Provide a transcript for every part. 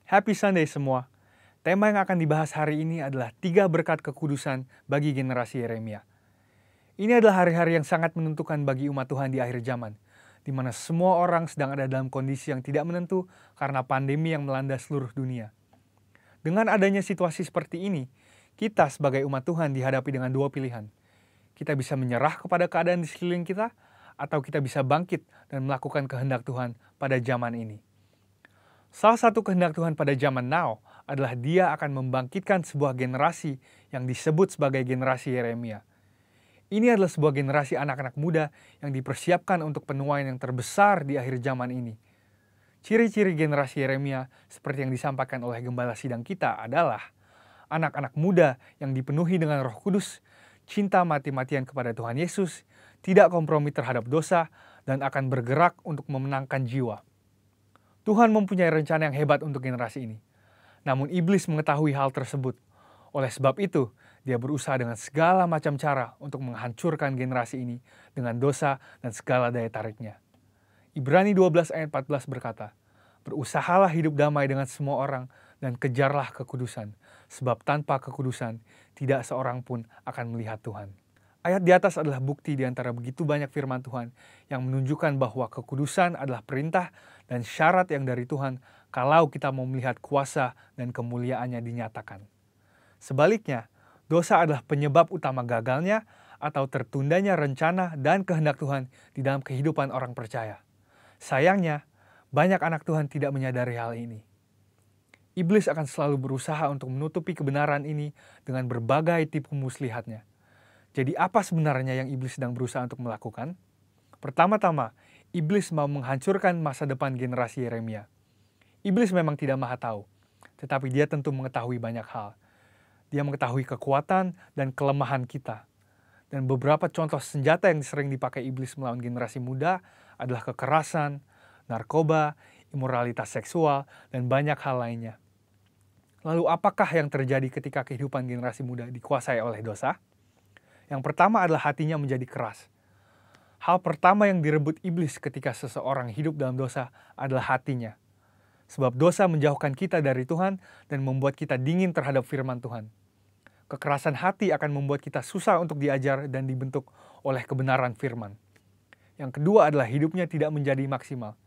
Happy Sunday semua. Tema yang akan dibahas hari ini adalah 3 berkat kekudusan bagi generasi Yeremia. Ini adalah hari-hari yang sangat menentukan bagi umat Tuhan di akhir zaman, di mana semua orang sedang ada dalam kondisi yang tidak menentu karena pandemi yang melanda seluruh dunia. Dengan adanya situasi seperti ini, kita sebagai umat Tuhan dihadapi dengan 2 pilihan. Kita bisa menyerah kepada keadaan di sekeliling kita, atau kita bisa bangkit dan melakukan kehendak Tuhan pada zaman ini. Salah satu kehendak Tuhan pada zaman now adalah Dia akan membangkitkan sebuah generasi yang disebut sebagai generasi Yeremia. Ini adalah sebuah generasi anak-anak muda yang dipersiapkan untuk penuaian yang terbesar di akhir zaman ini. Ciri-ciri generasi Yeremia seperti yang disampaikan oleh gembala sidang kita adalah anak-anak muda yang dipenuhi dengan Roh Kudus, cinta mati-matian kepada Tuhan Yesus, tidak kompromi terhadap dosa, dan akan bergerak untuk memenangkan jiwa. Tuhan mempunyai rencana yang hebat untuk generasi ini. Namun iblis mengetahui hal tersebut. Oleh sebab itu, dia berusaha dengan segala macam cara untuk menghancurkan generasi ini dengan dosa dan segala daya tariknya. Ibrani 12 ayat 14 berkata, "Berusahalah hidup damai dengan semua orang dan kejarlah kekudusan, sebab tanpa kekudusan tidak seorang pun akan melihat Tuhan." Ayat di atas adalah bukti di antara begitu banyak firman Tuhan yang menunjukkan bahwa kekudusan adalah perintah dan syarat yang dari Tuhan kalau kita mau melihat kuasa dan kemuliaannya dinyatakan. Sebaliknya, dosa adalah penyebab utama gagalnya atau tertundanya rencana dan kehendak Tuhan di dalam kehidupan orang percaya. Sayangnya, banyak anak Tuhan tidak menyadari hal ini. Iblis akan selalu berusaha untuk menutupi kebenaran ini dengan berbagai tipu muslihatnya. Jadi apa sebenarnya yang iblis sedang berusaha untuk melakukan? Pertama-tama, iblis mau menghancurkan masa depan generasi Yeremia. Iblis memang tidak maha tahu, tetapi dia tentu mengetahui banyak hal. Dia mengetahui kekuatan dan kelemahan kita. Dan beberapa contoh senjata yang sering dipakai iblis melawan generasi muda adalah kekerasan, narkoba, imoralitas seksual, dan banyak hal lainnya. Lalu apakah yang terjadi ketika kehidupan generasi muda dikuasai oleh dosa? Yang pertama adalah hatinya menjadi keras. Hal pertama yang direbut iblis ketika seseorang hidup dalam dosa adalah hatinya. Sebab dosa menjauhkan kita dari Tuhan dan membuat kita dingin terhadap firman Tuhan. Kekerasan hati akan membuat kita susah untuk diajar dan dibentuk oleh kebenaran firman. Yang kedua adalah hidupnya tidak menjadi maksimal.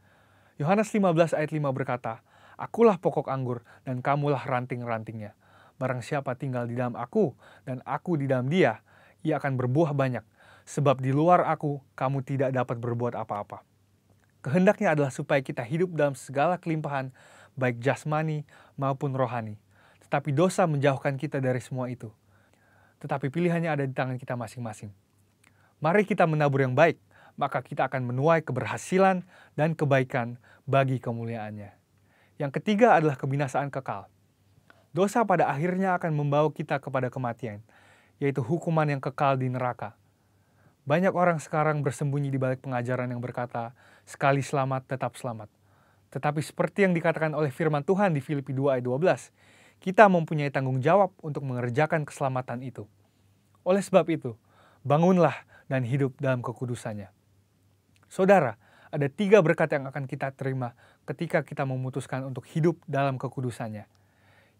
Yohanes 15 ayat 5 berkata, "Akulah pokok anggur dan kamulah ranting-rantingnya. Barang siapa tinggal di dalam aku dan aku di dalam dia, ia akan berbuah banyak, sebab di luar aku kamu tidak dapat berbuat apa-apa." Kehendaknya adalah supaya kita hidup dalam segala kelimpahan, baik jasmani maupun rohani. Tetapi dosa menjauhkan kita dari semua itu. Tetapi pilihannya ada di tangan kita masing-masing. Mari kita menabur yang baik, maka kita akan menuai keberhasilan dan kebaikan bagi kemuliaannya. Yang ketiga adalah kebinasaan kekal. Dosa pada akhirnya akan membawa kita kepada kematian, yaitu hukuman yang kekal di neraka. Banyak orang sekarang bersembunyi di balik pengajaran yang berkata, sekali selamat tetap selamat. Tetapi seperti yang dikatakan oleh firman Tuhan di Filipi 2 ayat 12, kita mempunyai tanggung jawab untuk mengerjakan keselamatan itu. Oleh sebab itu, bangunlah dan hidup dalam kekudusannya. Saudara, ada 3 berkat yang akan kita terima ketika kita memutuskan untuk hidup dalam kekudusannya.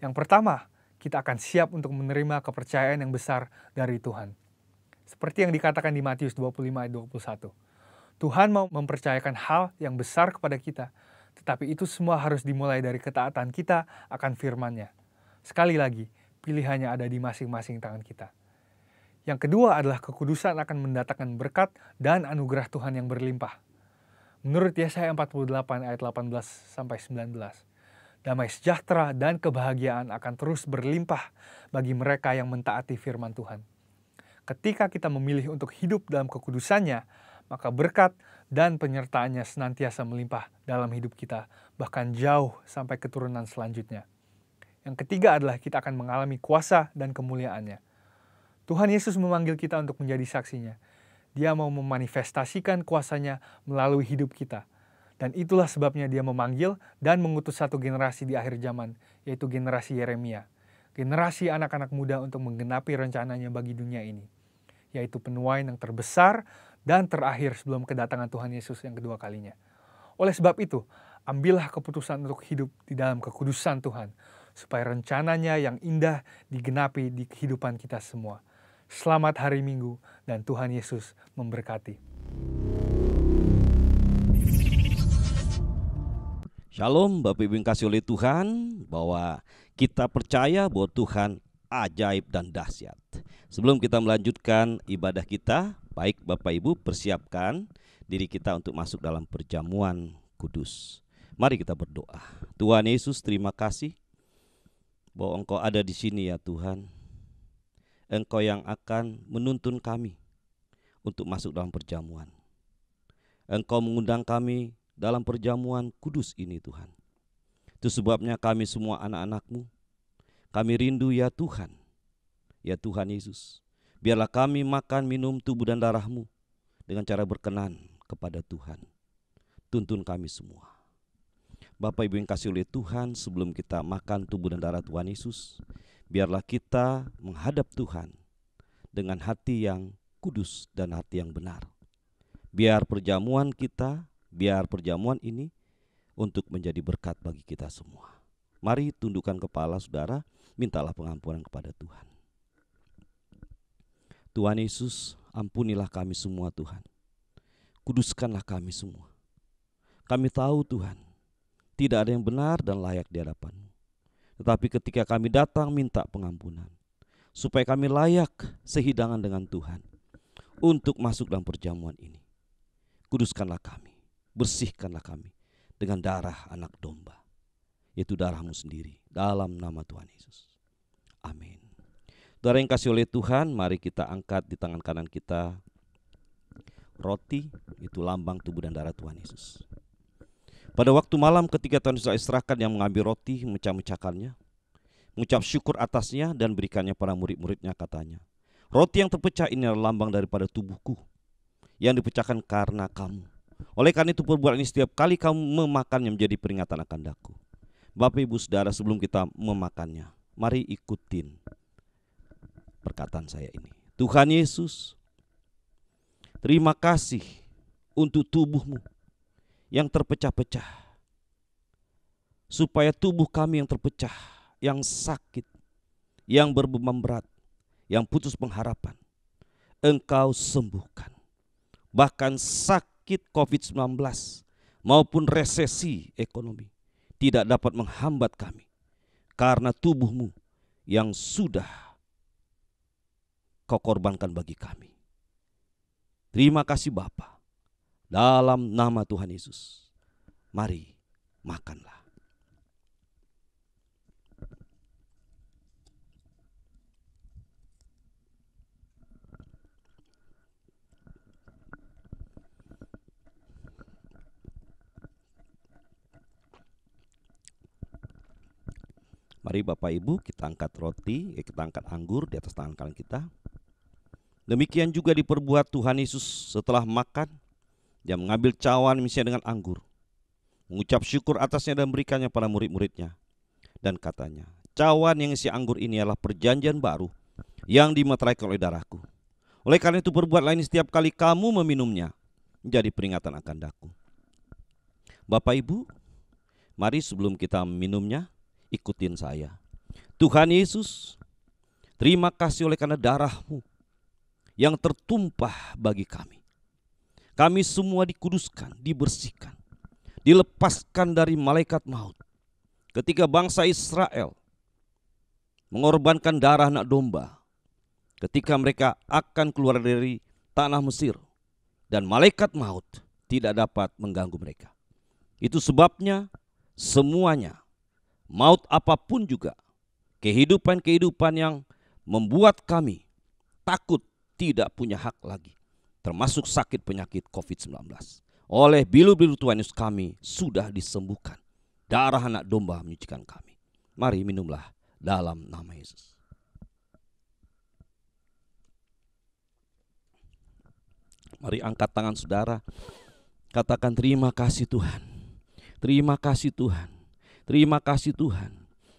Yang pertama, kita akan siap untuk menerima kepercayaan yang besar dari Tuhan. Seperti yang dikatakan di Matius 25 ayat 21. Tuhan mau mempercayakan hal yang besar kepada kita, tetapi itu semua harus dimulai dari ketaatan kita akan firman-Nya. Sekali lagi, pilihannya ada di masing-masing tangan kita. Yang kedua adalah kekudusan akan mendatangkan berkat dan anugerah Tuhan yang berlimpah. Menurut Yesaya 48 ayat 18-19, damai sejahtera dan kebahagiaan akan terus berlimpah bagi mereka yang mentaati firman Tuhan. Ketika kita memilih untuk hidup dalam kekudusannya, maka berkat dan penyertaannya senantiasa melimpah dalam hidup kita, bahkan jauh sampai keturunan selanjutnya. Yang ketiga adalah kita akan mengalami kuasa dan kemuliaannya. Tuhan Yesus memanggil kita untuk menjadi saksinya. Dia mau memanifestasikan kuasanya melalui hidup kita. Dan itulah sebabnya dia memanggil dan mengutus satu generasi di akhir zaman, yaitu generasi Yeremia. Generasi anak-anak muda untuk menggenapi rencananya bagi dunia ini, yaitu penuaian yang terbesar dan terakhir sebelum kedatangan Tuhan Yesus yang kedua kalinya. Oleh sebab itu, Ambillah keputusan untuk hidup di dalam kekudusan Tuhan, supaya rencananya yang indah digenapi di kehidupan kita semua. Selamat hari Minggu, dan Tuhan Yesus memberkati. Shalom Bapak Ibu yang kasih oleh Tuhan, bahwa kita percaya bahwa Tuhan ajaib dan dahsyat. Sebelum kita melanjutkan ibadah kita, baik Bapak Ibu persiapkan diri kita untuk masuk dalam perjamuan kudus. Mari kita berdoa. Tuhan Yesus, terima kasih bahwa Engkau ada di sini ya Tuhan. Engkau yang akan menuntun kami untuk masuk dalam perjamuan. Engkau mengundang kami dalam perjamuan kudus ini Tuhan. Itu sebabnya kami semua anak-anak-Mu, kami rindu ya Tuhan. Ya Tuhan Yesus, biarlah kami makan minum tubuh dan darah-Mu dengan cara berkenan kepada Tuhan. Tuntun kami semua. Bapak Ibu yang kasih oleh Tuhan, sebelum kita makan tubuh dan darah Tuhan Yesus, biarlah kita menghadap Tuhan dengan hati yang kudus dan hati yang benar. Biar perjamuan ini untuk menjadi berkat bagi kita semua. Mari tundukkan kepala saudara, mintalah pengampunan kepada Tuhan. Tuhan Yesus, ampunilah kami semua Tuhan. Kuduskanlah kami semua. Kami tahu Tuhan, tidak ada yang benar dan layak di hadapan-Mu. Tetapi ketika kami datang minta pengampunan, supaya kami layak sehidangan dengan Tuhan untuk masuk dalam perjamuan ini. Kuduskanlah kami, bersihkanlah kami dengan darah anak domba, yaitu darah-Mu sendiri, dalam nama Tuhan Yesus. Amin. Saudara yang kasih oleh Tuhan, mari kita angkat di tangan kanan kita roti, itu lambang tubuh dan darah Tuhan Yesus. Pada waktu malam ketika Tuhan Yesus serahkan, yang mengambil roti, memecah-mecahkannya, mengucap syukur atasnya dan berikannya pada murid-muridnya, katanya, roti yang terpecah ini adalah lambang daripada tubuhku yang dipecahkan karena kamu. Oleh karena itu perbuatan ini setiap kali kamu memakannya menjadi peringatan akan daku. Bapak Ibu Saudara, sebelum kita memakannya, mari ikutin perkataan saya ini. Tuhan Yesus, terima kasih untuk tubuh-Mu yang terpecah-pecah, supaya tubuh kami yang terpecah, yang sakit, yang berbeban berat, yang putus pengharapan, Engkau sembuhkan. Bahkan sakit COVID-19 maupun resesi ekonomi tidak dapat menghambat kami, karena tubuh-Mu yang sudah Kau korbankan bagi kami. Terima kasih Bapa. Dalam nama Tuhan Yesus, mari makanlah. Mari Bapak Ibu, kita angkat roti, kita angkat anggur di atas tangan kanan kita. Demikian juga diperbuat Tuhan Yesus setelah makan. Dia mengambil cawan misalnya dengan anggur, mengucap syukur atasnya dan memberikannya pada murid-muridnya. Dan katanya, cawan yang isi anggur ini adalah perjanjian baru yang dimeteraikan oleh darahku. Oleh karena itu perbuatlah ini setiap kali kamu meminumnya, menjadi peringatan akan daku. Bapak Ibu, mari sebelum kita minumnya, ikutin saya. Tuhan Yesus, terima kasih oleh karena darah-Mu yang tertumpah bagi kami. Kami semua dikuduskan, dibersihkan, dilepaskan dari malaikat maut. Ketika bangsa Israel mengorbankan darah anak domba, ketika mereka akan keluar dari tanah Mesir, dan malaikat maut tidak dapat mengganggu mereka. Itu sebabnya semuanya, maut apapun juga, kehidupan-kehidupan yang membuat kami takut, tidak punya hak lagi, termasuk sakit penyakit COVID-19. Oleh bilu-bilu Tuhan Yesus kami sudah disembuhkan. Darah anak domba menyucikan kami. Mari minumlah dalam nama Yesus. Mari angkat tangan saudara. Katakan terima kasih Tuhan. Terima kasih Tuhan. Terima kasih Tuhan.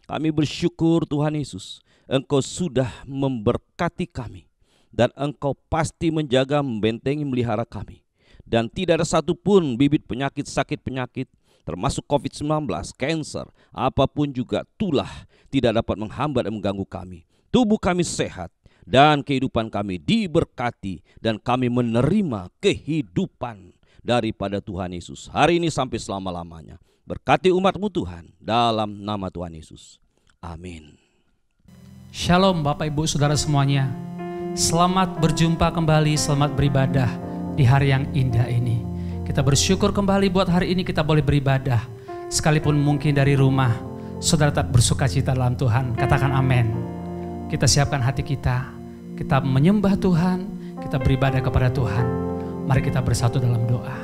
Kami bersyukur Tuhan Yesus. Engkau sudah memberkati kami. Dan Engkau pasti menjaga, membentengi, melihara kami. Dan tidak ada satupun bibit penyakit, sakit penyakit termasuk COVID-19, cancer, apapun juga tulah tidak dapat menghambat dan mengganggu kami. Tubuh kami sehat dan kehidupan kami diberkati dan kami menerima kehidupan daripada Tuhan Yesus hari ini sampai selama-lamanya. Berkati umat-Mu Tuhan dalam nama Tuhan Yesus. Amin. Shalom Bapak Ibu Saudara semuanya. Selamat berjumpa kembali, selamat beribadah di hari yang indah ini. Kita bersyukur kembali buat hari ini kita boleh beribadah. Sekalipun mungkin dari rumah, saudara tak bersuka cita dalam Tuhan. Katakan amin. Kita siapkan hati kita menyembah Tuhan, kita beribadah kepada Tuhan. Mari kita bersatu dalam doa.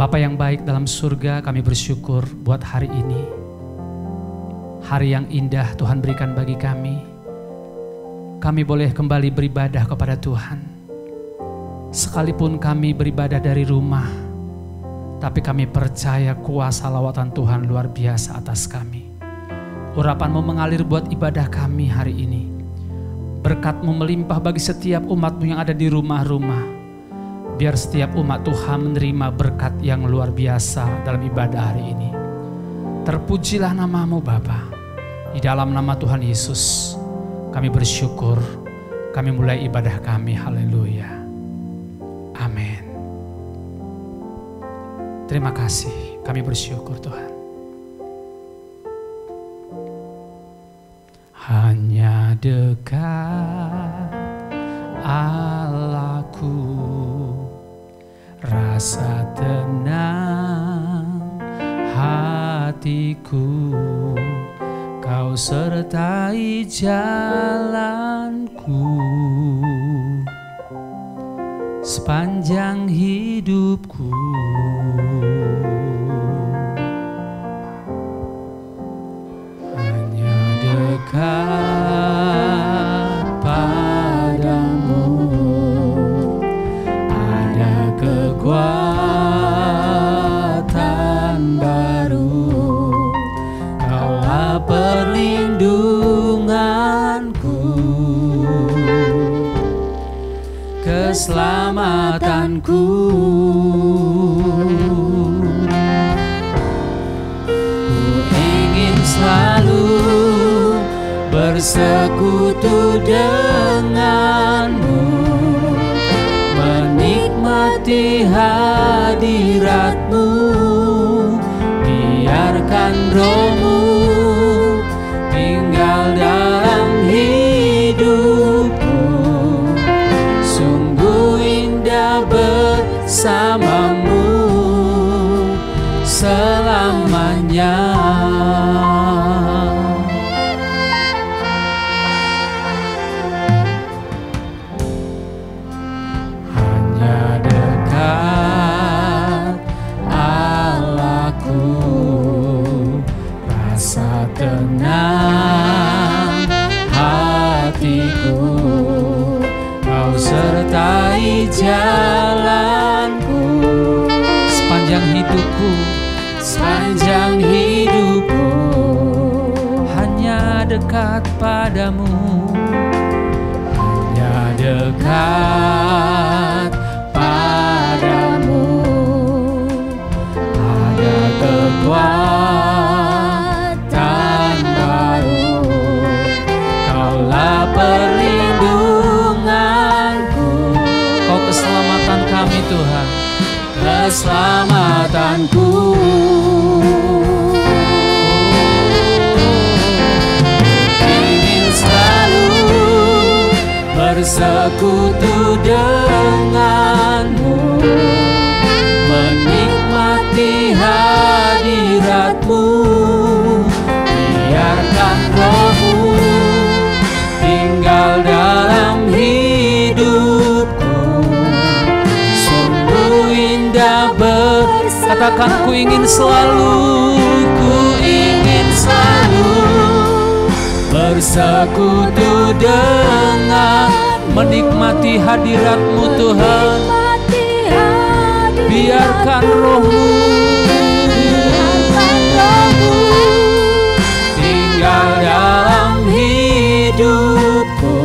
Bapa yang baik dalam surga, kami bersyukur buat hari ini. Hari yang indah Tuhan berikan bagi kami. Kami boleh kembali beribadah kepada Tuhan. Sekalipun kami beribadah dari rumah, tapi kami percaya kuasa lawatan Tuhan luar biasa atas kami. Urapan-Mu mengalir buat ibadah kami hari ini. Berkat-Mu melimpah bagi setiap umat-Mu yang ada di rumah-rumah. Biar setiap umat Tuhan menerima berkat yang luar biasa dalam ibadah hari ini. Terpujilah nama-Mu Bapa. Di dalam nama Tuhan Yesus kami bersyukur. Kami mulai ibadah kami. Haleluya. Amin. Terima kasih. Kami bersyukur Tuhan. Hanya dekat Allahku, rasa tenang hatiku, Kau sertai jalanku sepanjang hidupku. Hanya dekat padamu ada kekuatan baru. Kaulah perlindunganku, keselamatanku. Ku ingin selalu bersekutu denganmu, menikmati hadirat-Mu. Biarkan Roh-Mu tinggal dalam hidupku. Sungguh indah bersama-Mu selamanya. Hanya dekat Allahku, rasa tenang hatiku, Kau sertai jalanku sepanjang hidupku, sepanjang hidupku. Hanya dekat padamu, hanya dekat padamu ada kekuatan baru. Kaulah perlindunganku, Kau keselamatan kami Tuhan, keselamatanku. Ingin selalu bersekutu denganmu, menikmati hadirat-Mu. Biarkan Roh-Mu tinggal dalam hidupku. Sungguh indah katakan ku ingin selalu, ku ingin selalu bersekutu dengan, menikmati hadirat-Mu Tuhan. Biarkan Roh-Mu tinggal dalam hidupku.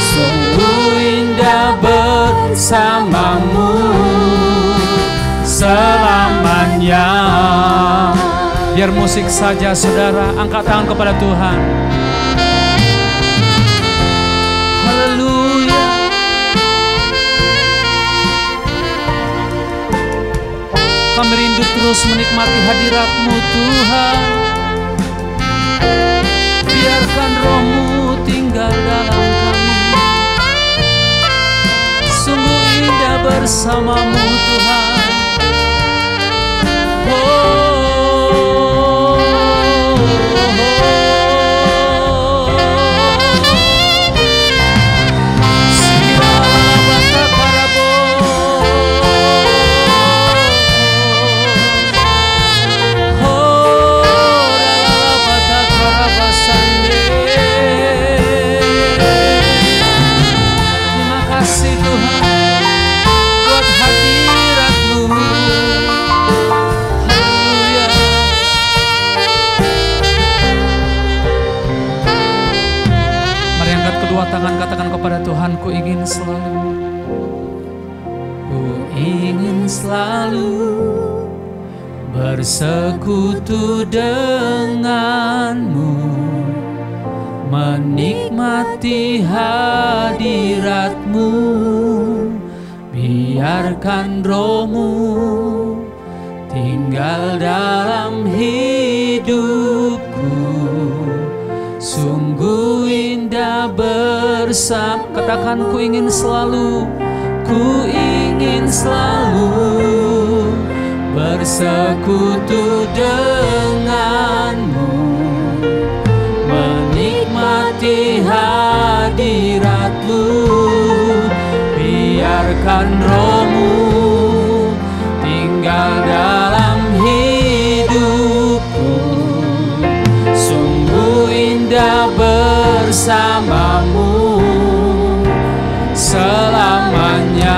Sungguh indah bersama-Mu selama selamanya. Biar musik saja saudara, angkat tangan kepada Tuhan. Haleluya. Kami rindu terus menikmati hadirat-Mu Tuhan. Biarkan Roh-Mu tinggal dalam kami. Sungguh indah bersama-Mu Tuhan. Tangan katakan kepada Tuhan, ku ingin selalu bersekutu denganmu, menikmati hadiratmu. Biarkan Roh-Mu tinggal dalam hidupku. Sungguh indah bersama. Katakan, ku ingin selalu bersekutu denganmu, menikmati hadirat-Mu. Biarkan Roh-Mu tinggal dalam hidupku. Sungguh indah bersama-Mu selamanya.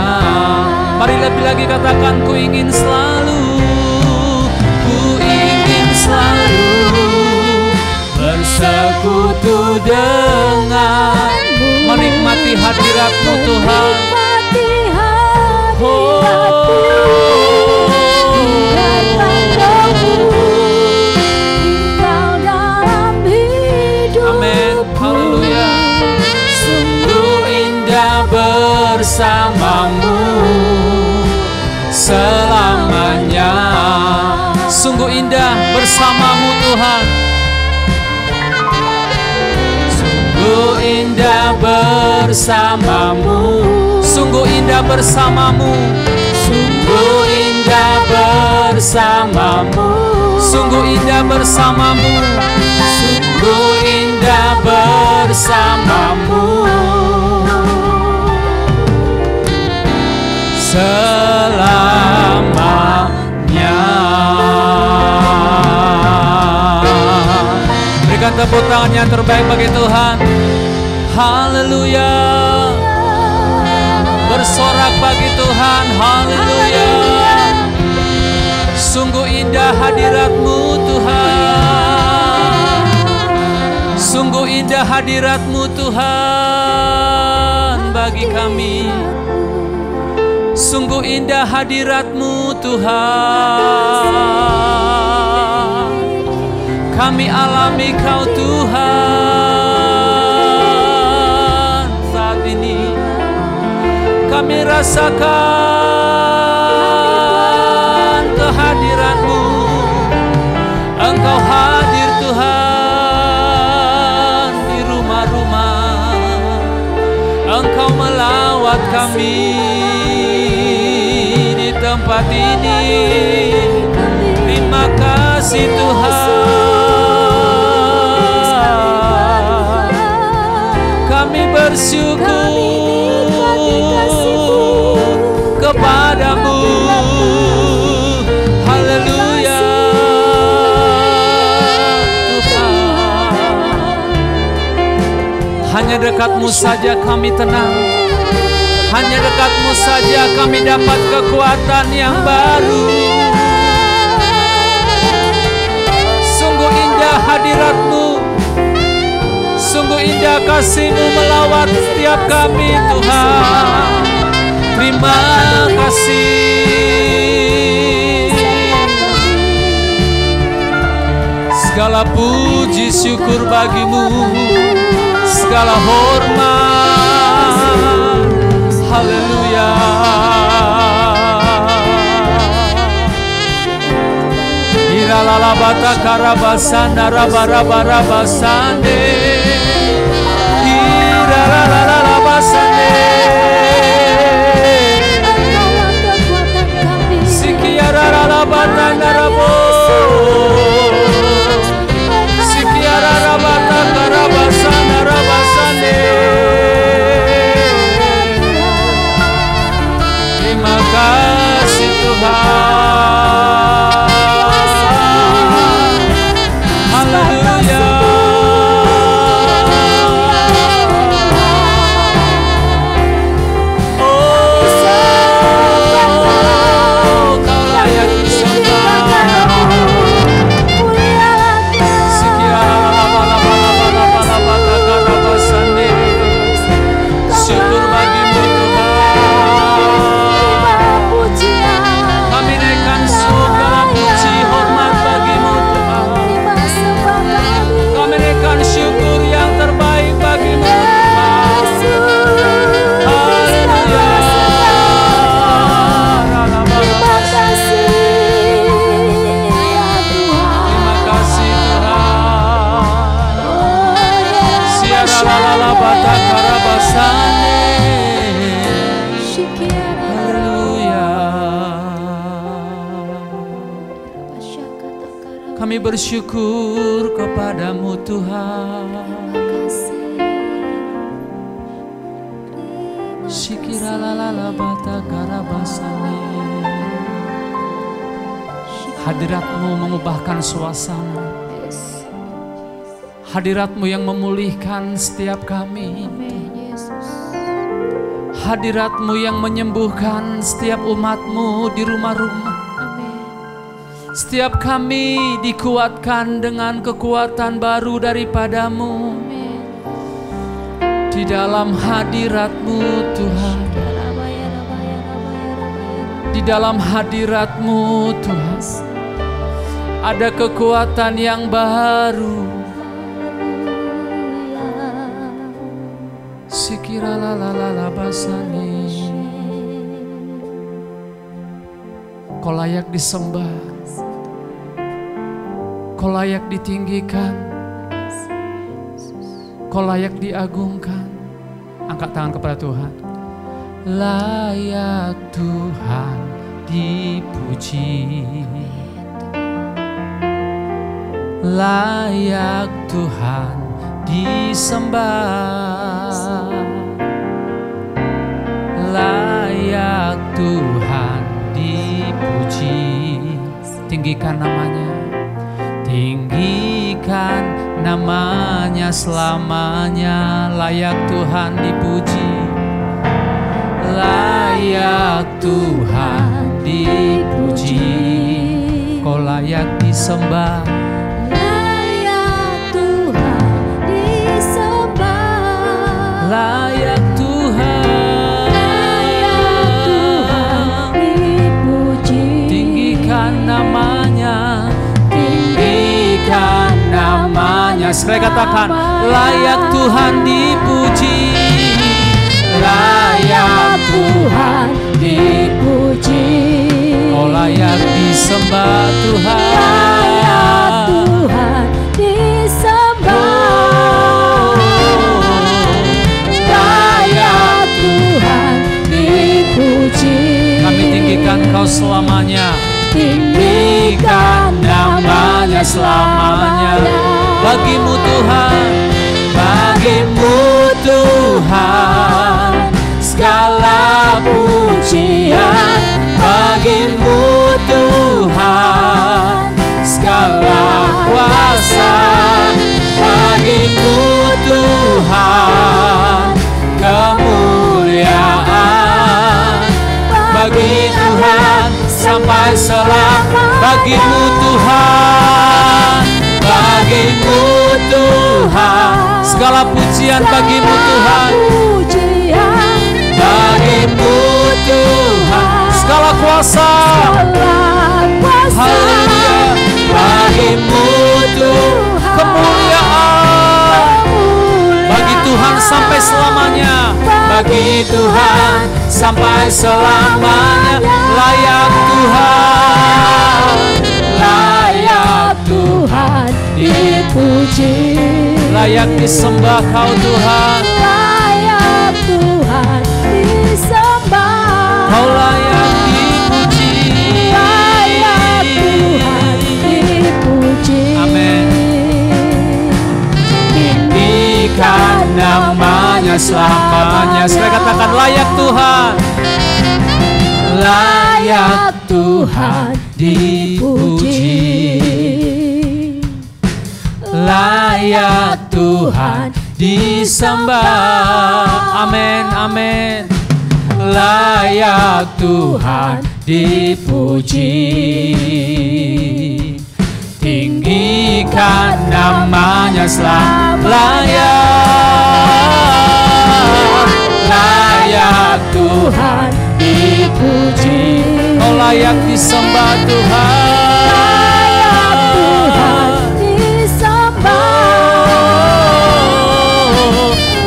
Mari lebih lagi katakan, ku ingin selalu bersekutu denganmu, menikmati hadirat-Mu Tuhan. Amin, haleluya. Sungguh indah bersama-Mu selamanya. Sungguh indah bersama-Mu Tuhan. Sungguh indah bersama-Mu. Sungguh indah bersama-Mu. Sungguh indah bersama-Mu. Sungguh indah bersama-Mu. Sungguh indah bersama-Mu selamanya. Berikan tepuk tangan yang terbaik bagi Tuhan. Haleluya. Bersorak bagi Tuhan. Haleluya. Sungguh indah hadirat-Mu Tuhan. Sungguh indah hadirat-Mu Tuhan bagi kami. Sungguh indah hadirat-Mu Tuhan. Kami alami Kau Tuhan. Saat ini kami rasakan kehadiran-Mu. Engkau hadir Tuhan di rumah-rumah. Engkau melawat kami di tempat ini. Terima kasih Tuhan. Kami bersyukur kepada-Mu. Haleluya Tuhan. Hanya dekat-Mu saja kami tenang. Hanya dekat-Mu saja kami dapat kekuatan yang baru. Sungguh indah hadirat-Mu. Sungguh indah kasih-Mu melawat setiap kami Tuhan. Terima kasih. Segala puji syukur bagimu, segala hormat. Haleluya. Iralala bata karabasanda rabarabasande. Iralala basande. Sikiarala bata narabo. Sikiarala bata karabasanda rabasande. Terima kasih Tuhan. Haleluya. Kami bersyukur kepadamu Tuhan. Syikiralalala bata karabasane. Hadiratmu mengubahkan suasana. Hadiratmu yang memulihkan setiap kami. Hadiratmu yang menyembuhkan setiap umatmu di rumah-rumah. Setiap kami dikuatkan dengan kekuatan baru daripadamu. Di dalam hadiratmu Tuhan. Di dalam hadiratmu Tuhan. Ada kekuatan yang baru. Sikiralalala basani. Kau layak disembah. Kau layak ditinggikan, Kau layak diagungkan. Angkat tangan kepada Tuhan. Layak Tuhan dipuji, layak Tuhan disembah, layak Tuhan dipuji. Tinggikan namanya. Tinggikan namanya selamanya, layak Tuhan dipuji, layak Tuhan dipuji. Kau layak disembah, layak Tuhan disembah, layak Tuhan, layak Tuhan dipuji. Tinggikan namanya, tinggikan namanya. Sekali katakan, layak Tuhan dipuji, layak Tuhan dipuji. Kau layak disembah Tuhan, layak Tuhan disembah, layak Tuhan dipuji. Kami tinggikan Kau selamanya, tinggikan namanya selamanya. Bagimu Tuhan, bagimu Tuhan segala pujian. Bagimu Tuhan segala kuasa. Bagimu Tuhan kemuliaan. Bagi Tuhan sampai selama. Bagimu Tuhan, bagimu Tuhan segala pujian. Bagimu Tuhan, bagimu Tuhan segala kuasa. Haleluya. Bagimu itu kemuliaan bagi Tuhan sampai selamanya. Bagi Tuhan sampai selamanya. Layak Tuhan, layak Tuhan dipuji, layak disembah Kau Tuhan. layak Tuhan disembah, Kau layak dipuji, layak Tuhan dipuji. Amin. Tinggikan namanya selamanya. Saya katakan layak Tuhan, layak Tuhan dipuji, layak Tuhan disembah. Amin, amin. Layak Tuhan dipuji. Tinggikan namanya selamanya. Layak Tuhan dipuji. Kau layak disembah Tuhan. Layak Tuhan disembah,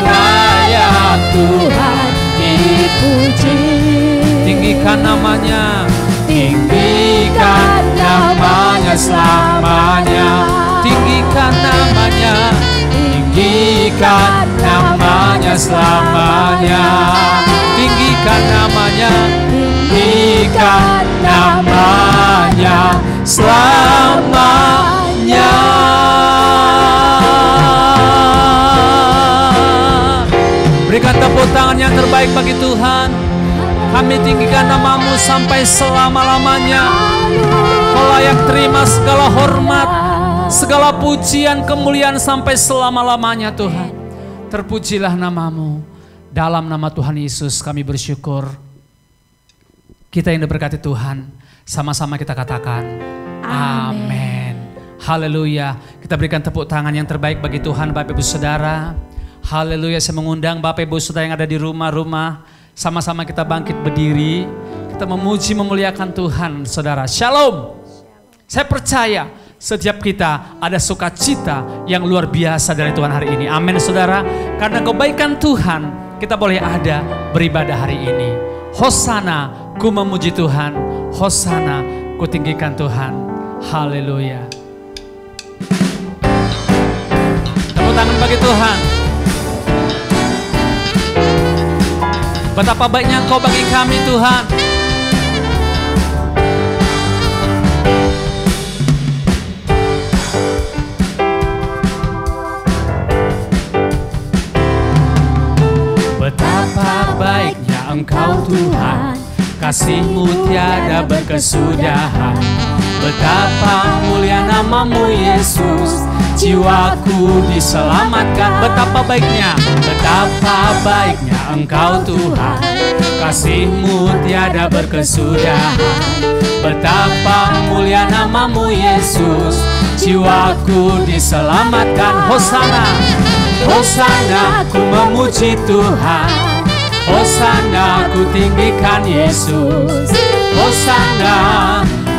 Layak Tuhan dipuji. tinggikan namanya. Tinggikan namanya selamanya. Tinggikan namanya. Tinggikan namanya selamanya. Tinggikan namanya. Tinggikan namanya selamanya. Berikan tepuk tangan yang terbaik bagi Tuhan. Kami tinggikan namamu sampai selama-lamanya. Kau layak terima segala hormat, segala pujian, kemuliaan sampai selama-lamanya Tuhan. Terpujilah namamu. Dalam nama Tuhan Yesus kami bersyukur. Kita yang diberkati Tuhan, sama-sama kita katakan amin. Haleluya. Kita berikan tepuk tangan yang terbaik bagi Tuhan Bapak Ibu Saudara. Haleluya. Saya mengundang Bapak Ibu Saudara yang ada di rumah-rumah, sama-sama kita bangkit berdiri. Kita memuji memuliakan Tuhan Saudara. Shalom. Saya percaya setiap kita ada sukacita yang luar biasa dari Tuhan hari ini. Amin Saudara. Karena kebaikan Tuhan kita boleh ada beribadah hari ini. Hosana, ku memuji Tuhan. Hosana, ku tinggikan Tuhan. Haleluya. Tepuk tangan bagi Tuhan. Betapa baiknya Engkau bagi kami Tuhan. Betapa baiknya Engkau Tuhan, kasih-Mu tiada berkesudahan. Betapa mulia namamu Yesus, jiwaku diselamatkan. Betapa baiknya Engkau Tuhan, kasih-Mu tiada berkesudahan. Betapa mulia namamu Yesus, jiwaku diselamatkan. Hosana, Hosana, ku memuji Tuhan. Hosana, ku tinggikan Yesus. Hosana,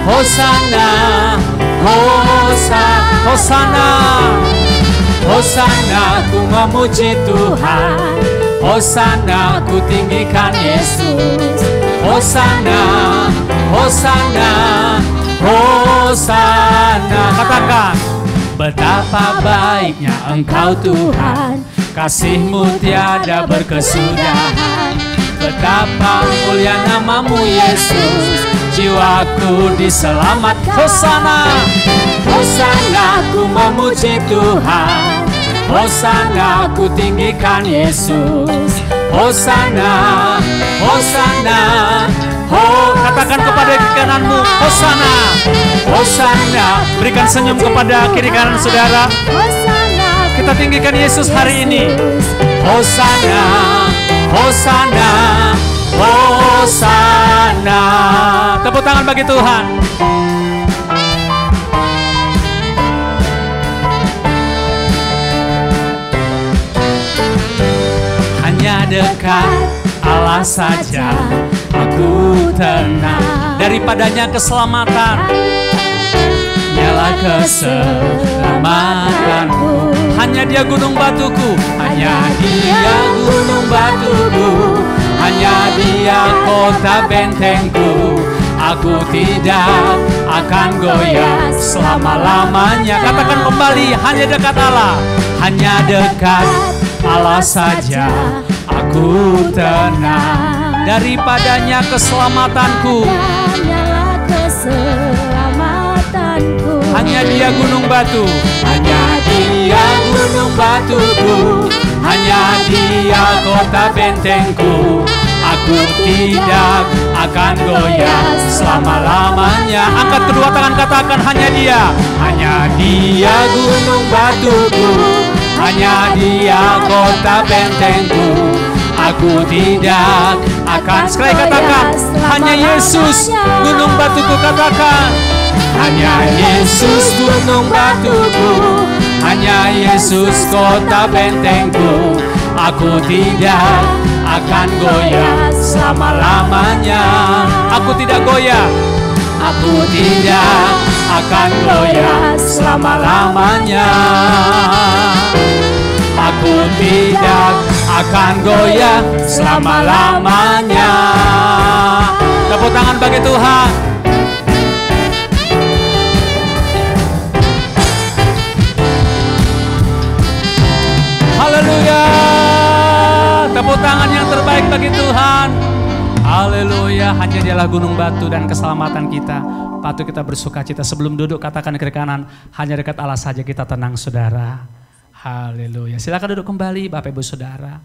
Hosana, Hosana, Hosana, ku memuji Tuhan. Hosana, ku tinggikan Yesus. Hosana, Hosana, Hosana. Katakan, betapa baiknya Engkau Tuhan, kasih-Mu tiada berkesudahan. Betapa mulia namamu Yesus, jiwaku diselamatkan. Hosana, Hosana, ku memuji Tuhan. Hosana, ku tinggikan Yesus. Hosana, Hosana, katakan kepada kiri kananmu, Hosana, Hosana. Berikan senyum kepada kiri kanan saudara. Kita tinggikan Yesus hari ini. Hosana, Hosana, Hosana. Tepuk tangan bagi Tuhan. Hanya dekat Allah saja aku tenang, daripadanya keselamatan, nyala keselamatan. keselamatanku. Hanya Dia gunung batuku, hanya Dia gunung batuku, hanya Dia kota bentengku. Aku tidak akan goyah selama-lamanya. Katakan kembali, hanya dekat Allah, hanya dekat Allah saja aku tenang. Daripadanya keselamatanku, Hanyalah keselamatanku. hanya Dia gunung batu, hanya Dia gunung batuku, hanya Dia kota bentengku. Aku tidak akan goyah selama-lamanya. Angkat kedua tangan, katakan hanya Dia. Hanya Dia gunung batuku, hanya Dia kota bentengku. Aku tidak akan. Sekali katakan, hanya Yesus gunung batuku. Katakan, hanya Yesus gunung batuku, hanya Yesus kota bentengku. Aku tidak akan goyah selama-lamanya. Aku tidak goyah, aku tidak akan goyah selama-lamanya. Aku tidak akan goyah selama-lamanya. Tepuk tangan bagi Tuhan. Haleluya. Tepuk tangan yang terbaik bagi Tuhan. Haleluya. Hanya Dialah gunung batu dan keselamatan kita. Patut kita bersuka cita. Sebelum duduk, katakan kiri kanan, hanya dekat Allah saja kita tenang, saudara. Haleluya. Silakan duduk kembali Bapak Ibu Saudara.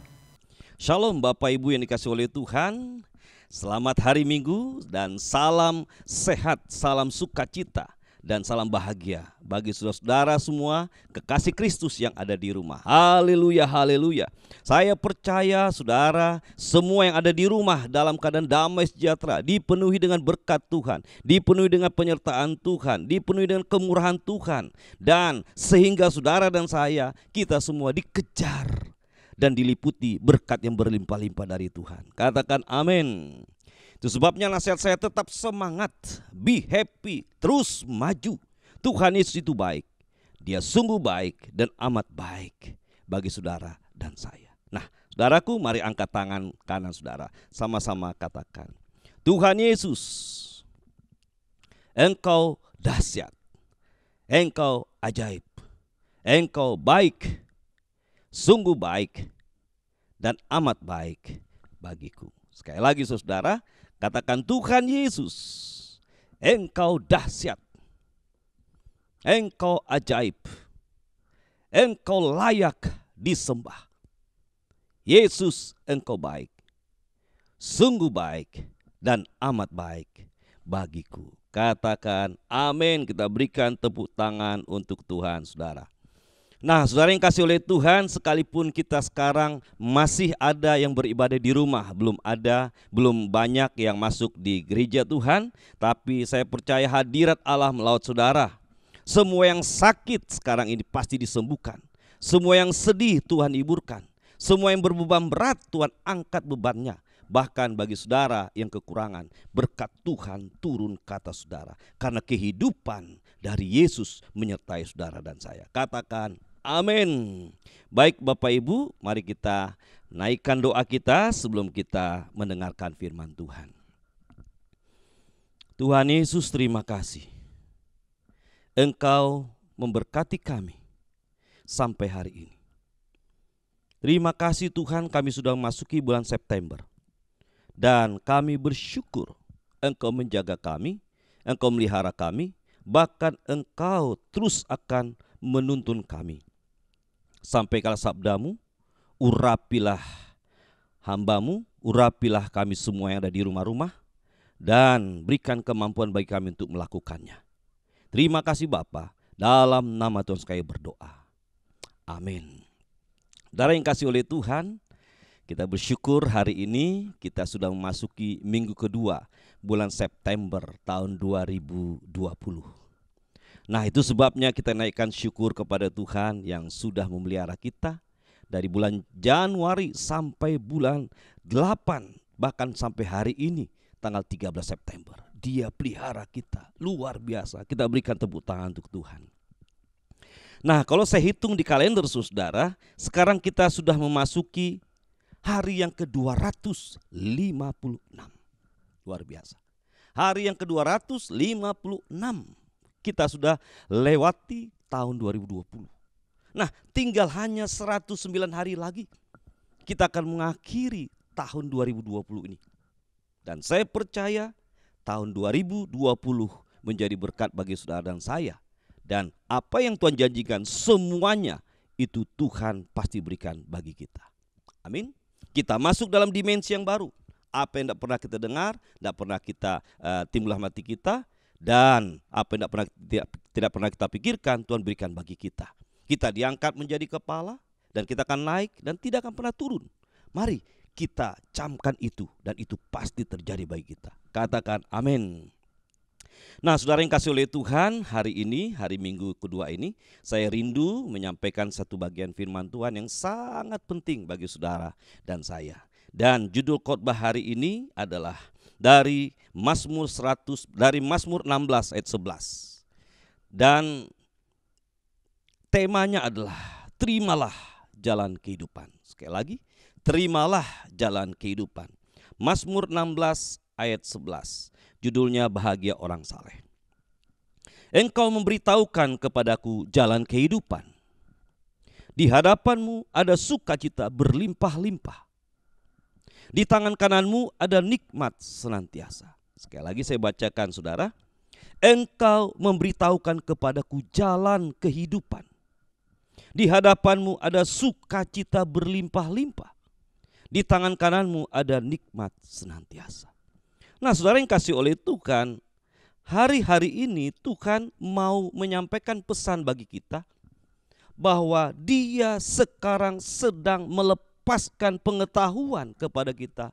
Shalom Bapak Ibu yang dikasihi oleh Tuhan. Selamat hari Minggu dan salam sehat, salam sukacita dan salam bahagia bagi saudara-saudara semua kekasih Kristus yang ada di rumah. Haleluya, haleluya. Saya percaya saudara semua yang ada di rumah dalam keadaan damai sejahtera, dipenuhi dengan berkat Tuhan, dipenuhi dengan penyertaan Tuhan, dipenuhi dengan kemurahan Tuhan. Dan sehingga saudara dan saya, kita semua dikejar dan diliputi berkat yang berlimpah-limpah dari Tuhan. Katakan amin. Itu sebabnya nasihat saya tetap semangat, be happy, terus maju. Tuhan Yesus itu baik, Dia sungguh baik dan amat baik bagi saudara dan saya. Nah, saudaraku, mari angkat tangan kanan saudara, sama-sama katakan, Tuhan Yesus, Engkau dahsyat, Engkau ajaib, Engkau baik, sungguh baik dan amat baik bagiku. Sekali lagi saudara, katakan Tuhan Yesus, Engkau dahsyat, Engkau ajaib, Engkau layak disembah. Yesus, Engkau baik, sungguh baik dan amat baik bagiku. Katakan amin. Kita berikan tepuk tangan untuk Tuhan saudara. Nah, saudara yang kasih oleh Tuhan, sekalipun kita sekarang masih ada yang beribadah di rumah, belum banyak yang masuk di gereja Tuhan, tapi saya percaya hadirat Allah melawat saudara. Semua yang sakit sekarang ini pasti disembuhkan. Semua yang sedih Tuhan hiburkan. Semua yang berbeban berat Tuhan angkat bebannya. Bahkan bagi saudara yang kekurangan, berkat Tuhan turun ke atas saudara. Karena kehidupan dari Yesus menyertai saudara dan saya. Katakan amin. Baik Bapak Ibu, mari kita naikkan doa kita sebelum kita mendengarkan firman Tuhan. Tuhan Yesus, terima kasih. Engkau memberkati kami sampai hari ini. Terima kasih Tuhan, kami sudah memasuki bulan September. Dan kami bersyukur Engkau menjaga kami, Engkau melihara kami, bahkan Engkau terus akan menuntun kami. Sampai kala sabdamu, urapilah hambamu, urapilah kami semua yang ada di rumah-rumah, dan berikan kemampuan bagi kami untuk melakukannya. Terima kasih Bapa, dalam nama Tuhan kami berdoa. Amin. Saudara yang kasih oleh Tuhan, kita bersyukur hari ini kita sudah memasuki minggu kedua bulan September tahun 2020. Nah, itu sebabnya kita naikkan syukur kepada Tuhan yang sudah memelihara kita dari bulan Januari sampai bulan 8, bahkan sampai hari ini tanggal 13 September. Dia pelihara kita luar biasa. Kita berikan tepuk tangan untuk Tuhan. Nah, kalau saya hitung di kalender saudara, sekarang kita sudah memasuki hari yang ke-256. Luar biasa. Hari yang ke-256. Kita sudah lewati tahun 2020. Nah, tinggal hanya 109 hari lagi kita akan mengakhiri tahun 2020 ini. Dan saya percaya tahun 2020 menjadi berkat bagi saudara dan saya. Dan apa yang Tuhan janjikan semuanya itu Tuhan pasti berikan bagi kita. Amin. Kita masuk dalam dimensi yang baru. Apa yang tidak pernah kita dengar, tidak pernah kita timbul dalam hati kita, dan apa yang tidak pernah kita pikirkan, Tuhan berikan bagi kita. Kita diangkat menjadi kepala, dan kita akan naik dan tidak akan pernah turun. Mari kita camkan itu, dan itu pasti terjadi bagi kita. Katakan amin. Nah, saudara yang kasih oleh Tuhan, hari ini, hari Minggu kedua ini, saya rindu menyampaikan satu bagian firman Tuhan yang sangat penting bagi saudara dan saya. Dan judul khotbah hari ini adalah dari Mazmur 16 ayat 11. Dan temanya adalah terimalah jalan kehidupan. Sekali lagi, terimalah jalan kehidupan. Mazmur 16 ayat 11. Judulnya bahagia orang saleh. Engkau memberitahukan kepadaku jalan kehidupan. Di hadapanmu ada sukacita berlimpah-limpah. Di tangan kananmu ada nikmat senantiasa. Sekali lagi saya bacakan saudara. Engkau memberitahukan kepadaku jalan kehidupan. Di hadapanmu ada sukacita berlimpah-limpah. Di tangan kananmu ada nikmat senantiasa. Nah, saudara yang kasih oleh Tuhan, hari-hari ini Tuhan mau menyampaikan pesan bagi kita bahwa Dia sekarang sedang melepaskan pengetahuan kepada kita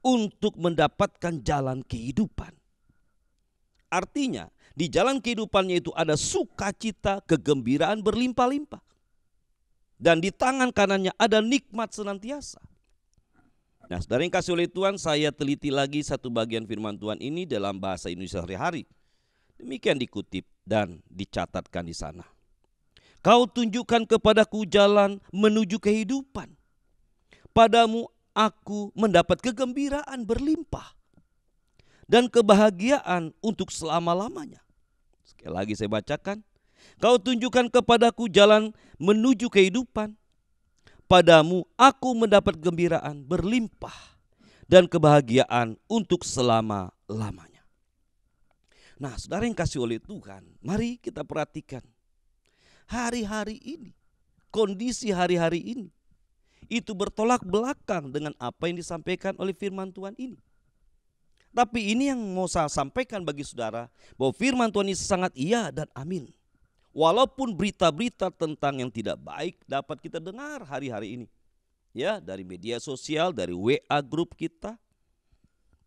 untuk mendapatkan jalan kehidupan. Artinya, di jalan kehidupannya itu ada sukacita, kegembiraan berlimpah-limpah. Dan di tangan kanannya ada nikmat senantiasa. Nah, saudara yang kasih oleh Tuhan, saya teliti lagi satu bagian firman Tuhan ini dalam bahasa Indonesia sehari-hari. Demikian dikutip dan dicatatkan di sana. Kau tunjukkan kepadaku jalan menuju kehidupan. Padamu aku mendapat kegembiraan berlimpah dan kebahagiaan untuk selama-lamanya. Sekali lagi saya bacakan. Kau tunjukkan kepadaku jalan menuju kehidupan. Padamu aku mendapat kegembiraan berlimpah dan kebahagiaan untuk selama-lamanya. Nah, saudara yang kasih oleh Tuhan, mari kita perhatikan hari-hari ini, kondisi hari-hari ini, itu bertolak belakang dengan apa yang disampaikan oleh firman Tuhan ini. Tapi ini yang mau saya sampaikan bagi saudara, bahwa firman Tuhan ini sangat iya dan amin. Walaupun berita-berita tentang yang tidak baik dapat kita dengar hari-hari ini. Ya, dari media sosial, dari WA grup kita,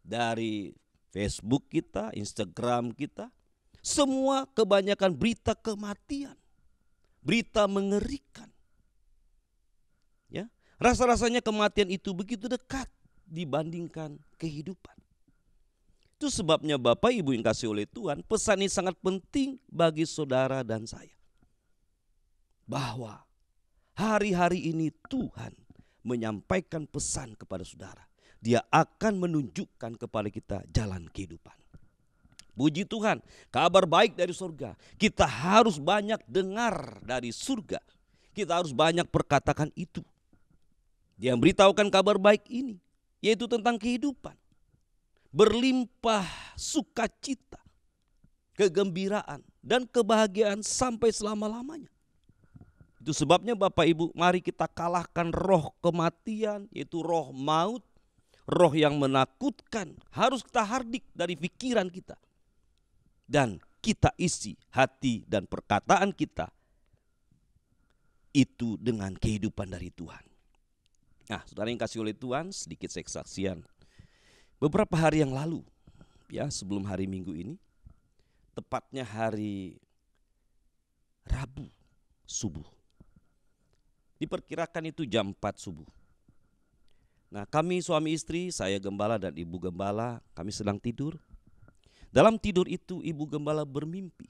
dari Facebook kita, Instagram kita. Semua kebanyakan berita kematian. Berita mengerikan. Ya, rasa-rasanya kematian itu begitu dekat dibandingkan kehidupan. Itu sebabnya Bapak Ibu yang kasih oleh Tuhan, pesan ini sangat penting bagi saudara dan saya. Bahwa hari-hari ini Tuhan menyampaikan pesan kepada saudara. Dia akan menunjukkan kepada kita jalan kehidupan. Puji Tuhan, kabar baik dari surga. Kita harus banyak dengar dari surga. Kita harus banyak perkatakan itu. Dia memberitahukan kabar baik ini, yaitu tentang kehidupan. Berlimpah sukacita, kegembiraan, dan kebahagiaan sampai selama-lamanya. Itu sebabnya Bapak Ibu, mari kita kalahkan roh kematian, yaitu roh maut, roh yang menakutkan. Harus kita hardik dari pikiran kita. Dan kita isi hati dan perkataan kita itu dengan kehidupan dari Tuhan. Nah, saudara yang kasih oleh Tuhan, sedikit kesaksian. Beberapa hari yang lalu, ya sebelum hari Minggu ini, tepatnya hari Rabu subuh. Diperkirakan itu jam 4 subuh. Nah, kami suami istri, saya gembala dan ibu gembala, kami sedang tidur. Dalam tidur itu ibu gembala bermimpi.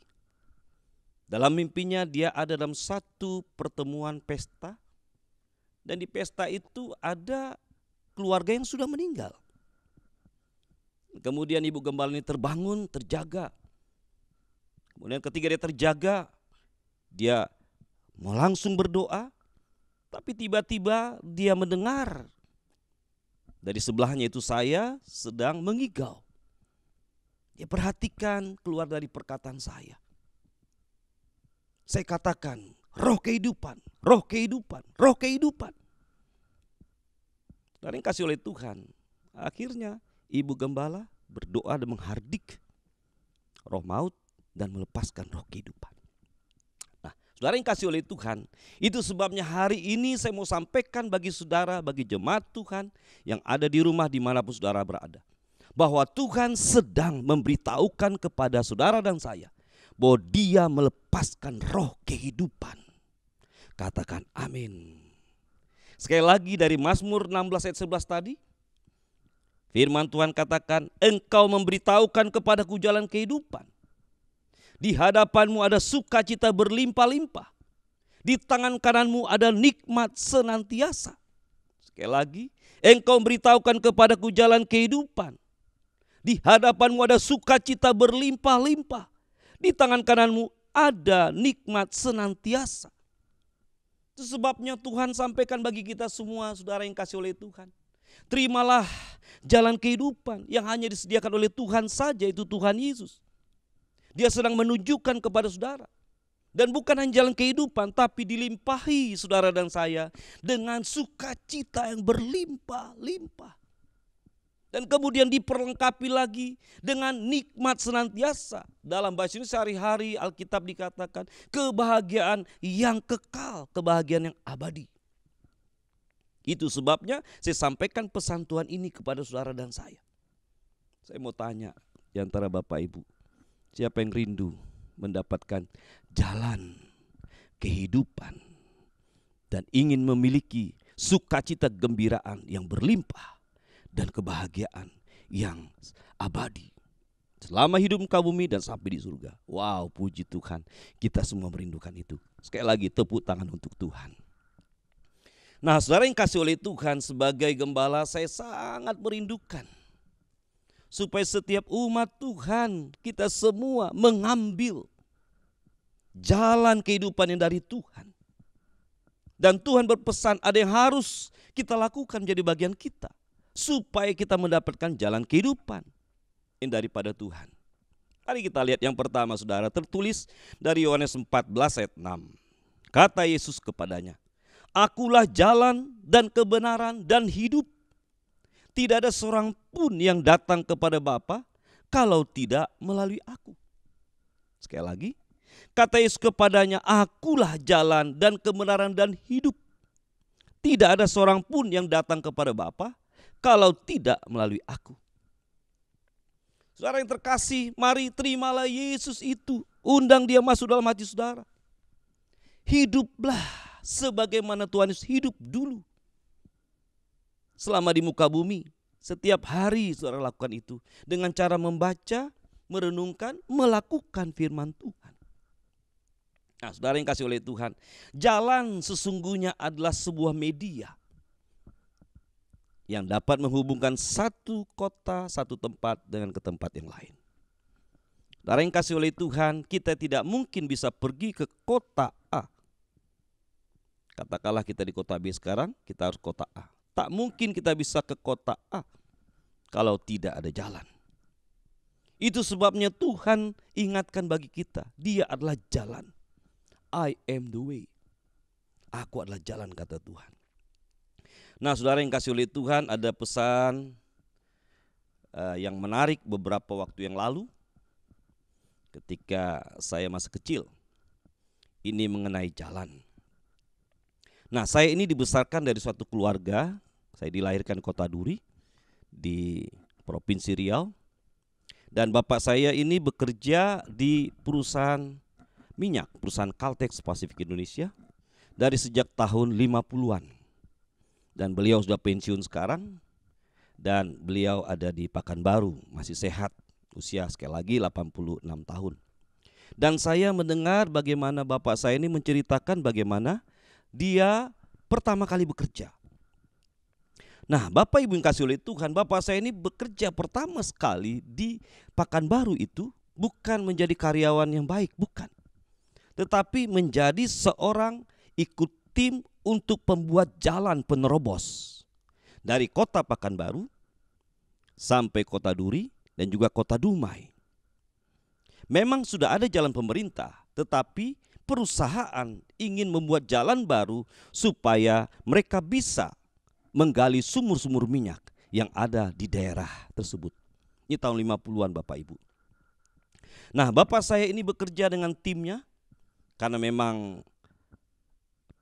Dalam mimpinya dia ada dalam satu pertemuan pesta. Dan di pesta itu ada keluarga yang sudah meninggal. Kemudian ibu gembala ini terbangun, terjaga. Kemudian ketika dia terjaga, dia mau langsung berdoa. Tapi tiba-tiba dia mendengar dari sebelahnya itu saya sedang mengigau. Dia perhatikan keluar dari perkataan saya. Saya katakan, roh kehidupan, roh kehidupan, roh kehidupan. Dan yang kasih oleh Tuhan. Akhirnya ibu gembala berdoa dan menghardik roh maut dan melepaskan roh kehidupan. Nah, saudara yang kasih oleh Tuhan, itu sebabnya hari ini saya mau sampaikan bagi saudara, bagi jemaat Tuhan yang ada di rumah dimanapun saudara berada, bahwa Tuhan sedang memberitahukan kepada saudara dan saya bahwa Dia melepaskan roh kehidupan. Katakan amin. Sekali lagi dari Mazmur 16 ayat 11 tadi, firman Tuhan katakan, engkau memberitahukan kepadaku jalan kehidupan. Di hadapanmu ada sukacita berlimpah-limpah. Di tangan kananmu ada nikmat senantiasa. Sekali lagi, engkau memberitahukan kepadaku jalan kehidupan. Di hadapanmu ada sukacita berlimpah-limpah. Di tangan kananmu ada nikmat senantiasa. Itu sebabnya Tuhan sampaikan bagi kita semua, saudara yang kasih oleh Tuhan. Terimalah jalan kehidupan yang hanya disediakan oleh Tuhan saja, itu Tuhan Yesus. Dia sedang menunjukkan kepada saudara. Dan bukan hanya jalan kehidupan, tapi dilimpahi saudara dan saya dengan sukacita yang berlimpah-limpah. Dan kemudian diperlengkapi lagi dengan nikmat senantiasa. Dalam bahasa ini sehari-hari Alkitab dikatakan kebahagiaan yang kekal, kebahagiaan yang abadi. Itu sebabnya saya sampaikan pesan Tuhan ini kepada saudara dan saya. Saya mau tanya di antara Bapak Ibu, siapa yang rindu mendapatkan jalan kehidupan dan ingin memiliki sukacita gembiraan yang berlimpah dan kebahagiaan yang abadi selama hidup muka bumi dan sampai di surga? Wow, puji Tuhan, kita semua merindukan itu. Sekali lagi tepuk tangan untuk Tuhan. Nah, saudara yang kasih oleh Tuhan, sebagai gembala saya sangat merindukan supaya setiap umat Tuhan, kita semua mengambil jalan kehidupan yang dari Tuhan. Dan Tuhan berpesan ada yang harus kita lakukan menjadi bagian kita, supaya kita mendapatkan jalan kehidupan yang daripada Tuhan. Mari kita lihat yang pertama, saudara, tertulis dari Yohanes 14 ayat 6. Kata Yesus kepadanya, akulah jalan dan kebenaran dan hidup. Tidak ada seorang pun yang datang kepada Bapa kalau tidak melalui aku. Sekali lagi, kata Yesus kepadanya, akulah jalan dan kebenaran dan hidup. Tidak ada seorang pun yang datang kepada Bapa kalau tidak melalui aku. Saudara yang terkasih, mari terimalah Yesus itu. Undang dia masuk dalam hati saudara. Hiduplah sebagaimana Tuhan Yesus hidup dulu. Selama di muka bumi, setiap hari saudara lakukan itu. Dengan cara membaca, merenungkan, melakukan firman Tuhan. Nah, saudara yang kasih oleh Tuhan, jalan sesungguhnya adalah sebuah media yang dapat menghubungkan satu kota, satu tempat dengan ke tempat yang lain. Saudara yang kasih oleh Tuhan, kita tidak mungkin bisa pergi ke kota A. Katakanlah kita di kota B sekarang, kita harus kota A. Tak mungkin kita bisa ke kota A kalau tidak ada jalan. Itu sebabnya Tuhan ingatkan bagi kita, Dia adalah jalan. I am the way. Aku adalah jalan, kata Tuhan. Nah, saudara yang kasih oleh Tuhan, ada pesan yang menarik beberapa waktu yang lalu ketika saya masih kecil. Ini mengenai jalan. Nah, saya ini dibesarkan dari suatu keluarga. Saya dilahirkan di Kota Duri di Provinsi Riau. Dan bapak saya ini bekerja di perusahaan minyak, perusahaan Caltex Pasifik Indonesia dari sejak tahun 50-an. Dan beliau sudah pensiun sekarang. Dan beliau ada di Pekanbaru, masih sehat. Usia sekali lagi 86 tahun. Dan saya mendengar bagaimana bapak saya ini menceritakan bagaimana dia pertama kali bekerja. Nah, Bapak Ibu yang kasih oleh Tuhan, bapak saya ini bekerja pertama sekali di Pekanbaru itu bukan menjadi karyawan yang baik, bukan. Tetapi menjadi seorang ikut tim untuk pembuat jalan penerobos. Dari kota Pekanbaru sampai kota Duri dan juga kota Dumai. Memang sudah ada jalan pemerintah, tetapi perusahaan ingin membuat jalan baru supaya mereka bisa menggali sumur-sumur minyak yang ada di daerah tersebut. Ini tahun 50-an Bapak Ibu. Nah, bapak saya ini bekerja dengan timnya karena memang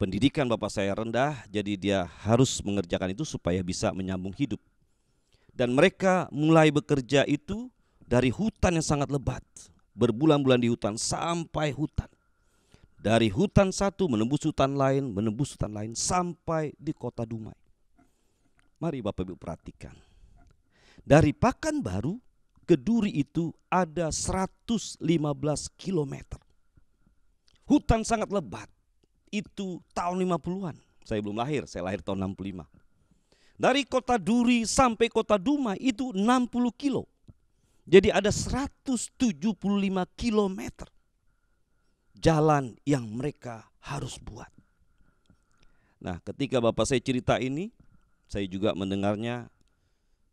pendidikan bapak saya rendah, jadi dia harus mengerjakan itu supaya bisa menyambung hidup. Dan mereka mulai bekerja itu dari hutan yang sangat lebat, berbulan-bulan di hutan sampai hutan. Dari hutan satu menembus hutan lain, sampai di kota Dumai. Mari Bapak Ibu perhatikan. Dari Pekanbaru ke Duri itu ada 115 km. Hutan sangat lebat. Itu tahun 50-an. Saya belum lahir, saya lahir tahun 65. Dari kota Duri sampai kota Dumai itu 60 kilo. Jadi ada 175 km jalan yang mereka harus buat. Nah, ketika bapak saya cerita ini, saya juga mendengarnya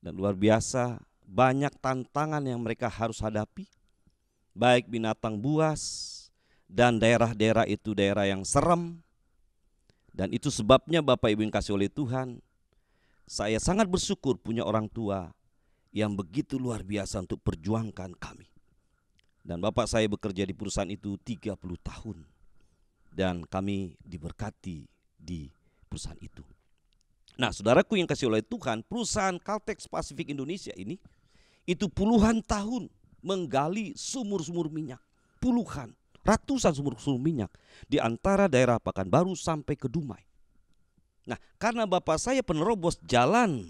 dan luar biasa banyak tantangan yang mereka harus hadapi. Baik binatang buas dan daerah-daerah itu daerah yang serem. Dan itu sebabnya Bapak Ibu yang kasih oleh Tuhan, saya sangat bersyukur punya orang tua yang begitu luar biasa untuk perjuangkan kami. Dan bapak saya bekerja di perusahaan itu 30 tahun. Dan kami diberkati di perusahaan itu. Nah, saudaraku yang kasih oleh Tuhan, perusahaan Caltex Pacific Indonesia ini itu puluhan tahun menggali sumur-sumur minyak. Puluhan, ratusan sumur-sumur minyak di antara daerah Pekanbaru sampai ke Dumai. Nah, karena bapak saya penerobos jalan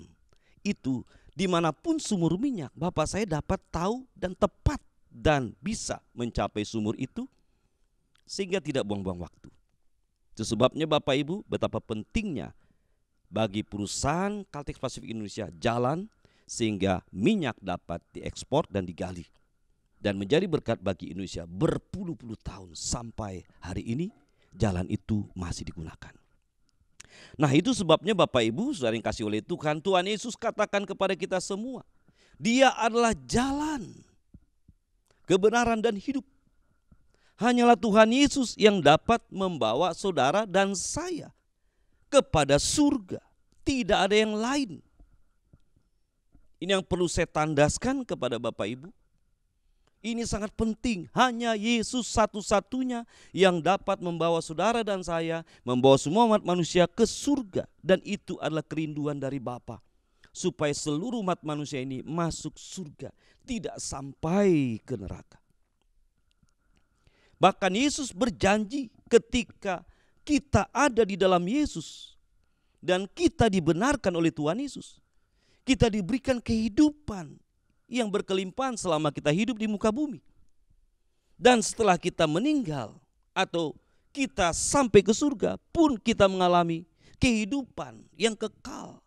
itu, dimanapun sumur minyak, bapak saya dapat tahu dan tepat dan bisa mencapai sumur itu sehingga tidak buang-buang waktu. Itu sebabnya Bapak Ibu betapa pentingnya bagi perusahaan Caltex Pacific Indonesia jalan sehingga minyak dapat diekspor dan digali dan menjadi berkat bagi Indonesia berpuluh-puluh tahun sampai hari ini jalan itu masih digunakan. Nah, itu sebabnya Bapak Ibu saudara yang kasih oleh Tuhan, Tuhan Yesus katakan kepada kita semua, Dia adalah jalan, kebenaran dan hidup. Hanyalah Tuhan Yesus yang dapat membawa saudara dan saya kepada surga. Tidak ada yang lain. Ini yang perlu saya tandaskan kepada Bapak Ibu. Ini sangat penting. Hanya Yesus satu-satunya yang dapat membawa saudara dan saya, membawa semua umat manusia ke surga. Dan itu adalah kerinduan dari Bapa, supaya seluruh umat manusia ini masuk surga, tidak sampai ke neraka. Bahkan Yesus berjanji ketika kita ada di dalam Yesus dan kita dibenarkan oleh Tuhan Yesus, kita diberikan kehidupan yang berkelimpahan selama kita hidup di muka bumi. Dan setelah kita meninggal atau kita sampai ke surga pun kita mengalami kehidupan yang kekal,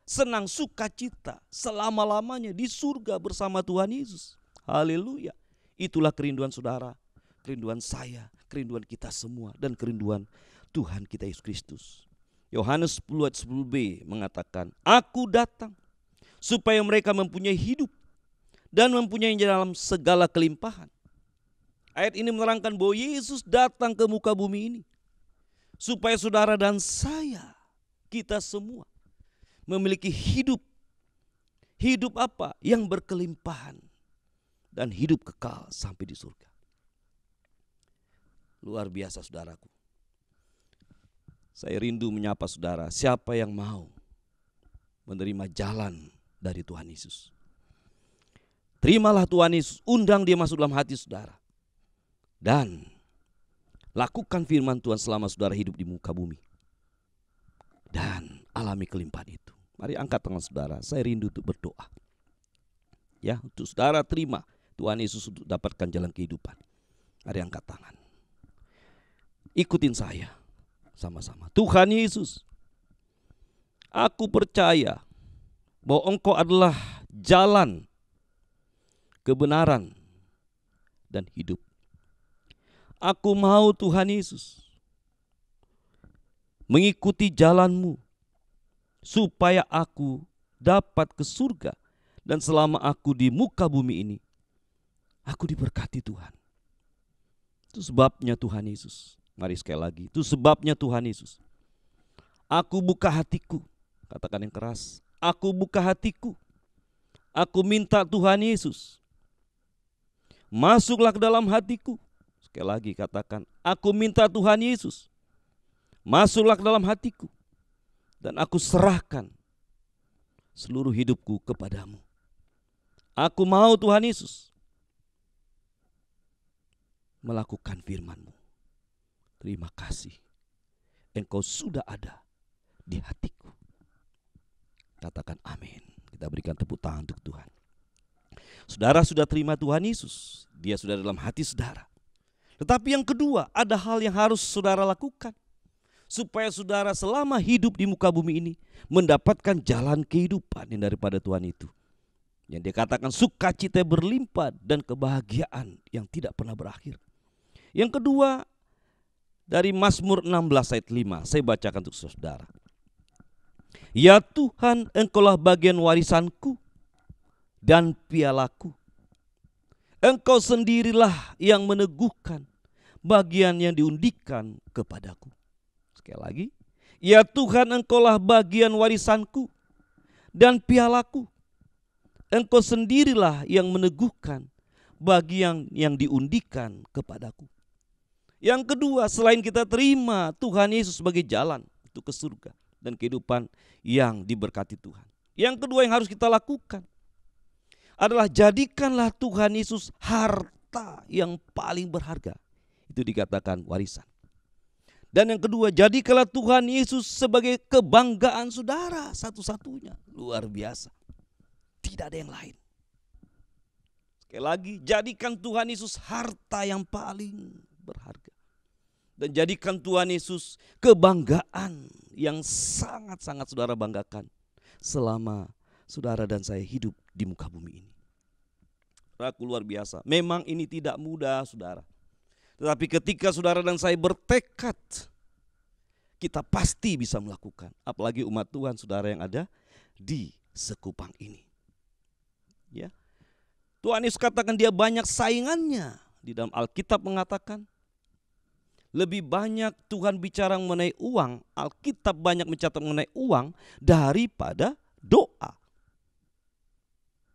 senang sukacita selama-lamanya di surga bersama Tuhan Yesus. Haleluya. Itulah kerinduan saudara, kerinduan saya, kerinduan kita semua, dan kerinduan Tuhan kita Yesus Kristus. Yohanes 10 ayat 10b mengatakan, Aku datang supaya mereka mempunyai hidup dan mempunyai dalam segala kelimpahan. Ayat ini menerangkan bahwa Yesus datang ke muka bumi ini supaya saudara dan saya, kita semua memiliki hidup. Hidup apa? Yang berkelimpahan dan hidup kekal sampai di surga. Luar biasa saudaraku. Saya rindu menyapa saudara, siapa yang mau menerima jalan dari Tuhan Yesus. Terimalah Tuhan Yesus, undang Dia masuk dalam hati saudara. Dan lakukan firman Tuhan selama saudara hidup di muka bumi. Dan alami kelimpahan itu. Mari angkat tangan saudara, saya rindu untuk berdoa. Ya, untuk saudara terima Tuhan Yesus untuk dapatkan jalan kehidupan. Mari angkat tangan. Ikutin saya sama-sama. Tuhan Yesus, aku percaya bahwa Engkau adalah jalan, kebenaran, dan hidup. Aku mau Tuhan Yesus mengikuti jalan-Mu supaya aku dapat ke surga. Dan selama aku di muka bumi ini, aku diberkati Tuhan. Itu sebabnya Tuhan Yesus. Mari sekali lagi, itu sebabnya Tuhan Yesus. Aku buka hatiku, katakan yang keras. Aku buka hatiku. Aku minta Tuhan Yesus, masuklah ke dalam hatiku. Sekali lagi katakan, aku minta Tuhan Yesus, masuklah ke dalam hatiku. Dan aku serahkan seluruh hidupku kepadamu. Aku mau Tuhan Yesus melakukan firman-Mu. Terima kasih, Engkau sudah ada di hatiku. Katakan amin. Kita berikan tepuk tangan untuk Tuhan. Saudara sudah terima Tuhan Yesus, Dia sudah dalam hati saudara. Tetapi yang kedua, ada hal yang harus saudara lakukan supaya saudara selama hidup di muka bumi ini mendapatkan jalan kehidupan yang daripada Tuhan itu. Yang dikatakan sukacita berlimpah dan kebahagiaan yang tidak pernah berakhir. Yang kedua, dari Mazmur 16 ayat 5, saya bacakan untuk saudara. Ya Tuhan, Engkaulah bagian warisanku dan pialaku. Engkau sendirilah yang meneguhkan bagian yang diundikan kepadaku. Sekali lagi, ya Tuhan, Engkaulah bagian warisanku dan pialaku. Engkau sendirilah yang meneguhkan bagian yang diundikan kepadaku. Yang kedua, selain kita terima Tuhan Yesus sebagai jalan untuk ke surga dan kehidupan yang diberkati Tuhan, yang kedua yang harus kita lakukan adalah jadikanlah Tuhan Yesus harta yang paling berharga. Itu dikatakan warisan. Dan yang kedua, jadikanlah Tuhan Yesus sebagai kebanggaan saudara satu-satunya. Luar biasa. Tidak ada yang lain. Sekali lagi, jadikan Tuhan Yesus harta yang paling berharga. Dan jadikan Tuhan Yesus kebanggaan yang sangat-sangat saudara banggakan selama saudara dan saya hidup di muka bumi ini. Aku luar biasa. Memang ini tidak mudah, saudara. Tetapi ketika saudara dan saya bertekad, kita pasti bisa melakukan. Apalagi umat Tuhan, saudara yang ada di Sekupang ini. Ya, Tuhan Yesus katakan Dia banyak saingannya. Di dalam Alkitab mengatakan lebih banyak Tuhan bicara mengenai uang, Alkitab banyak mencatat mengenai uang daripada doa.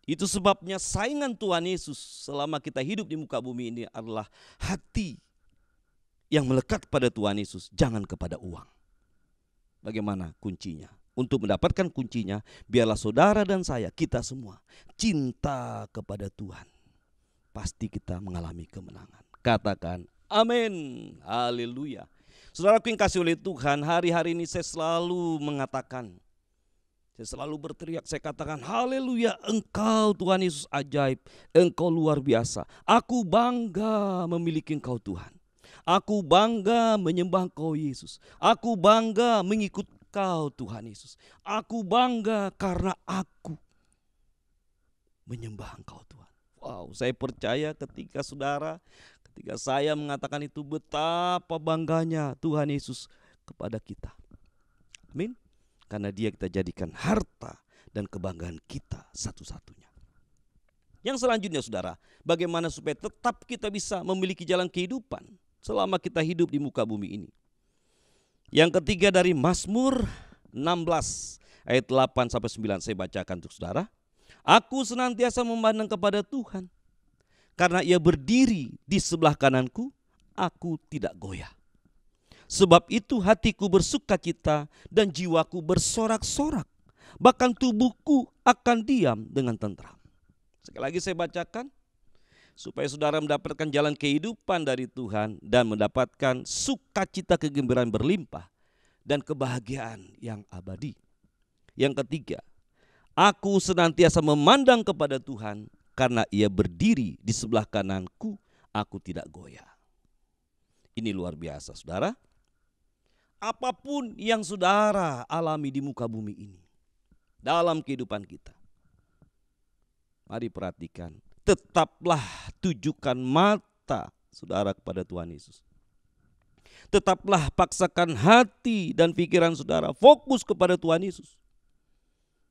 Itu sebabnya saingan Tuhan Yesus selama kita hidup di muka bumi ini adalah hati yang melekat pada Tuhan Yesus, jangan kepada uang. Bagaimana kuncinya? Untuk mendapatkan kuncinya, biarlah saudara dan saya, kita semua cinta kepada Tuhan. Pasti kita mengalami kemenangan. Katakan amin. Haleluya. Saudaraku yang kasih oleh Tuhan, hari-hari ini saya selalu mengatakan, saya selalu berteriak, saya katakan haleluya, Engkau Tuhan Yesus ajaib, Engkau luar biasa. Aku bangga memiliki Engkau Tuhan. Aku bangga menyembah Engkau Yesus. Aku bangga mengikut Engkau Tuhan Yesus. Aku bangga karena aku menyembah Engkau Tuhan. Wow, saya percaya ketika saya mengatakan itu, betapa bangganya Tuhan Yesus kepada kita. Amin. Karena Dia kita jadikan harta dan kebanggaan kita satu-satunya. Yang selanjutnya saudara, bagaimana supaya tetap kita bisa memiliki jalan kehidupan selama kita hidup di muka bumi ini. Yang ketiga dari Mazmur 16 ayat 8-9 saya bacakan untuk saudara. Aku senantiasa memandang kepada Tuhan, karena Ia berdiri di sebelah kananku, aku tidak goyah. Sebab itu hatiku bersukacita dan jiwaku bersorak-sorak, bahkan tubuhku akan diam dengan tentram. Sekali lagi saya bacakan, supaya saudara mendapatkan jalan kehidupan dari Tuhan dan mendapatkan sukacita kegembiraan berlimpah dan kebahagiaan yang abadi. Yang ketiga, aku senantiasa memandang kepada Tuhan, karena Ia berdiri di sebelah kananku, aku tidak goyah. Ini luar biasa, saudara. Apapun yang saudara alami di muka bumi ini, dalam kehidupan kita, mari perhatikan, tetaplah tujukan mata saudara kepada Tuhan Yesus. Tetaplah paksakan hati dan pikiran saudara fokus kepada Tuhan Yesus.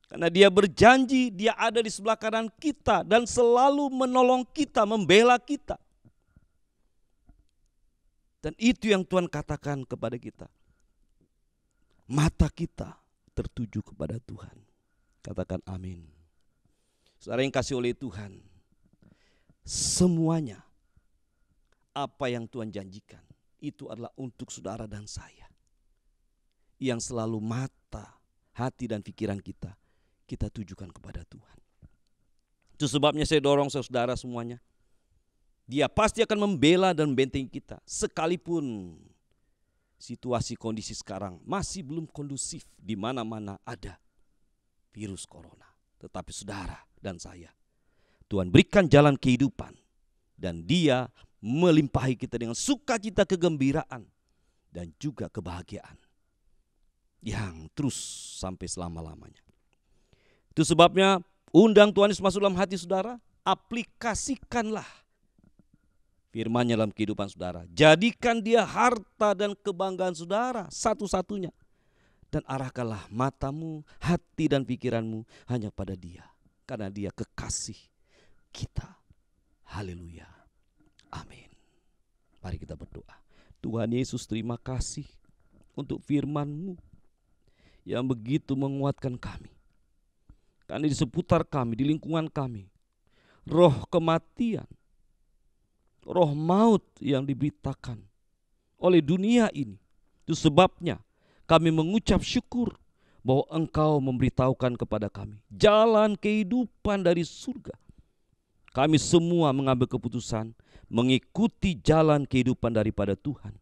Karena Dia berjanji Dia ada di sebelah kanan kita dan selalu menolong kita, membela kita. Dan itu yang Tuhan katakan kepada kita. Mata kita tertuju kepada Tuhan. Katakan amin. Saudara yang kasih oleh Tuhan, semuanya apa yang Tuhan janjikan itu adalah untuk saudara dan saya. Yang selalu mata, hati dan pikiran kita tujukan kepada Tuhan. Itu sebabnya saya dorong saudara semuanya. Dia pasti akan membela dan membentengi kita. Sekalipun situasi kondisi sekarang masih belum kondusif, di mana-mana ada virus corona. Tetapi saudara dan saya, Tuhan berikan jalan kehidupan dan Dia melimpahi kita dengan sukacita, kegembiraan dan juga kebahagiaan yang terus sampai selama-lamanya. Itu sebabnya undang Tuhan Yesus masuk dalam hati saudara, aplikasikanlah firman-Nya dalam kehidupan saudara. Jadikan dia harta dan kebanggaan saudara satu-satunya. Dan arahkanlah matamu, hati dan pikiranmu hanya pada Dia. Karena Dia kekasih kita. Haleluya. Amin. Mari kita berdoa. Tuhan Yesus, terima kasih untuk firman-Mu yang begitu menguatkan kami. Karena di seputar kami, di lingkungan kami, roh kematian, roh maut yang diberitakan oleh dunia ini. Itu sebabnya kami mengucap syukur bahwa Engkau memberitahukan kepada kami jalan kehidupan dari surga. Kami semua mengambil keputusan mengikuti jalan kehidupan daripada Tuhan.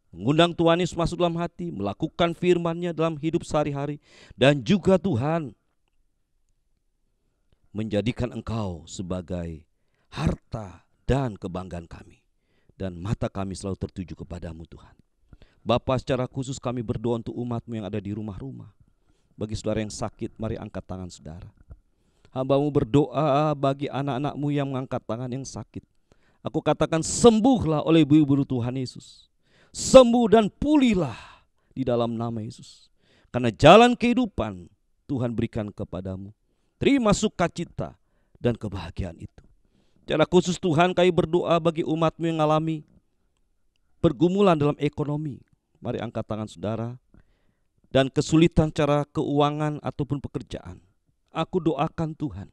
Mengundang Tuhan Yesus masuk dalam hati, melakukan firman-Nya dalam hidup sehari-hari. Dan juga Tuhan menjadikan Engkau sebagai harta dan kebanggaan kami. Dan mata kami selalu tertuju kepadamu Tuhan. Bapa, secara khusus kami berdoa untuk umat-Mu yang ada di rumah-rumah. Bagi saudara yang sakit, mari angkat tangan saudara. Hamba-Mu berdoa bagi anak-anak-Mu yang mengangkat tangan yang sakit. Aku katakan sembuhlah oleh ibu-ibu Tuhan Yesus. Sembuh dan pulihlah di dalam nama Yesus. Karena jalan kehidupan Tuhan berikan kepadamu. Terima sukacita dan kebahagiaan itu. Secara khusus Tuhan, kami berdoa bagi umat-Mu yang mengalami pergumulan dalam ekonomi. Mari angkat tangan saudara. Dan kesulitan cara keuangan ataupun pekerjaan. Aku doakan Tuhan,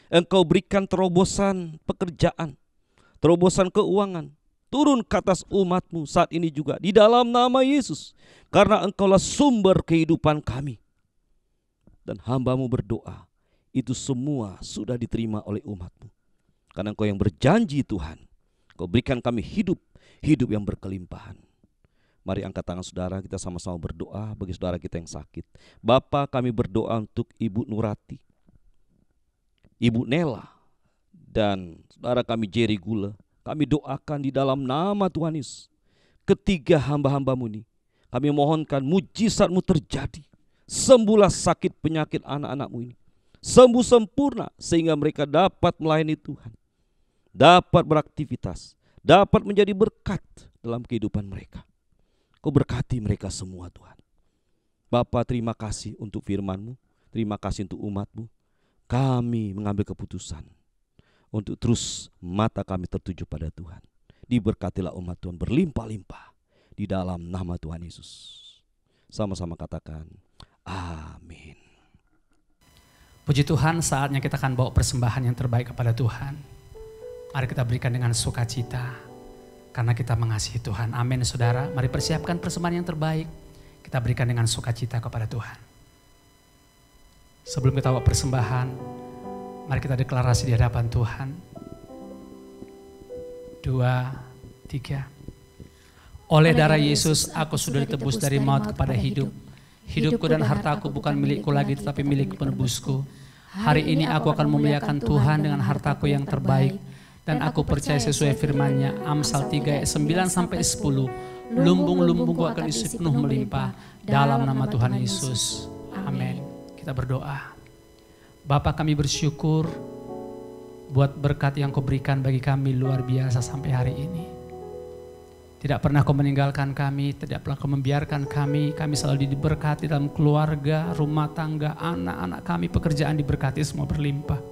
Engkau berikan terobosan pekerjaan, terobosan keuangan. Turun ke atas umat-Mu saat ini juga di dalam nama Yesus. Karena Engkaulah sumber kehidupan kami. Dan hamba-Mu berdoa, itu semua sudah diterima oleh umat-Mu. Karena Engkau yang berjanji Tuhan, Engkau berikan kami hidup yang berkelimpahan. Mari angkat tangan saudara, kita sama-sama berdoa bagi saudara kita yang sakit. Bapa, kami berdoa untuk Ibu Nurati, Ibu Nela, dan saudara kami Jerry Gula. Kami doakan di dalam nama Tuhan Yesus. Ketiga hamba-hamba-Mu ini, kami mohonkan mujizat-Mu terjadi. Sembuhlah sakit penyakit anak-anak-Mu ini. Sembuh sempurna sehingga mereka dapat melayani Tuhan. Dapat beraktivitas, dapat menjadi berkat dalam kehidupan mereka. Kau berkati mereka semua Tuhan. Bapa, terima kasih untuk firman-Mu, terima kasih untuk umat-Mu. Kami mengambil keputusan untuk terus mata kami tertuju pada Tuhan. Diberkatilah umat Tuhan berlimpah-limpah di dalam nama Tuhan Yesus. Sama-sama katakan amin. Puji Tuhan, saatnya kita akan bawa persembahan yang terbaik kepada Tuhan. Mari kita berikan dengan sukacita karena kita mengasihi Tuhan. Amin saudara. Mari persiapkan persembahan yang terbaik. Kita berikan dengan sukacita kepada Tuhan. Sebelum kita bawa persembahan, mari kita deklarasi di hadapan Tuhan. 2, 3. Oleh darah Yesus aku sudah ditebus dari maut kepada hidup. Hidupku dan hartaku bukan milikku lagi tetapi milik penebusku. Hari ini aku akan memuliakan Tuhan dengan hartaku yang terbaik. Dan aku percaya sesuai firman-Nya, Amsal 3 ayat 9 sampai 10. Lumbung-lumbungku akan isi penuh melimpah dalam nama Tuhan Yesus. Amin. Kita berdoa. Bapa, kami bersyukur buat berkat yang Kau berikan bagi kami luar biasa sampai hari ini. Tidak pernah Kau meninggalkan kami, tidak pernah Kau membiarkan kami selalu diberkati dalam keluarga, rumah tangga, anak-anak kami, pekerjaan diberkati semua berlimpah.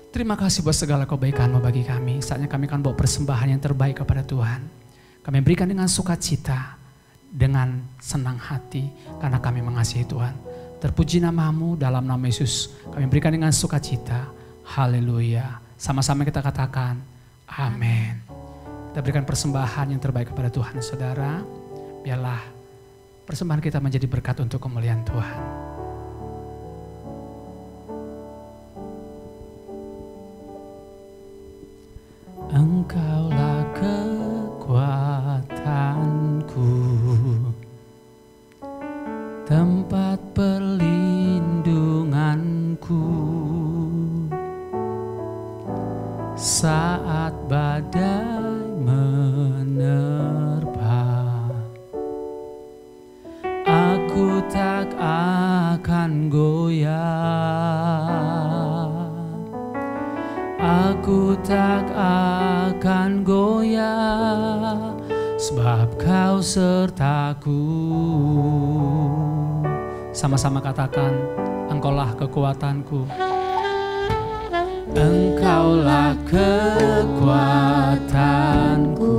Terima kasih buat segala kebaikan-Mu bagi kami. Saatnya kami akan bawa persembahan yang terbaik kepada Tuhan. Kami berikan dengan sukacita, dengan senang hati, karena kami mengasihi Tuhan. Terpuji nama-Mu dalam nama Yesus. Kami berikan dengan sukacita. Haleluya. Sama-sama kita katakan, amin. Kita berikan persembahan yang terbaik kepada Tuhan, saudara. Biarlah persembahan kita menjadi berkat untuk kemuliaan Tuhan. Engkaulah kekuatanku, tempat perlindunganku, saat badai menerpa. Aku tak akan goyah, aku tak akan goyah, sebab Kau sertaku. Sama-sama katakan, Engkaulah kekuatanku. Engkaulah kekuatanku,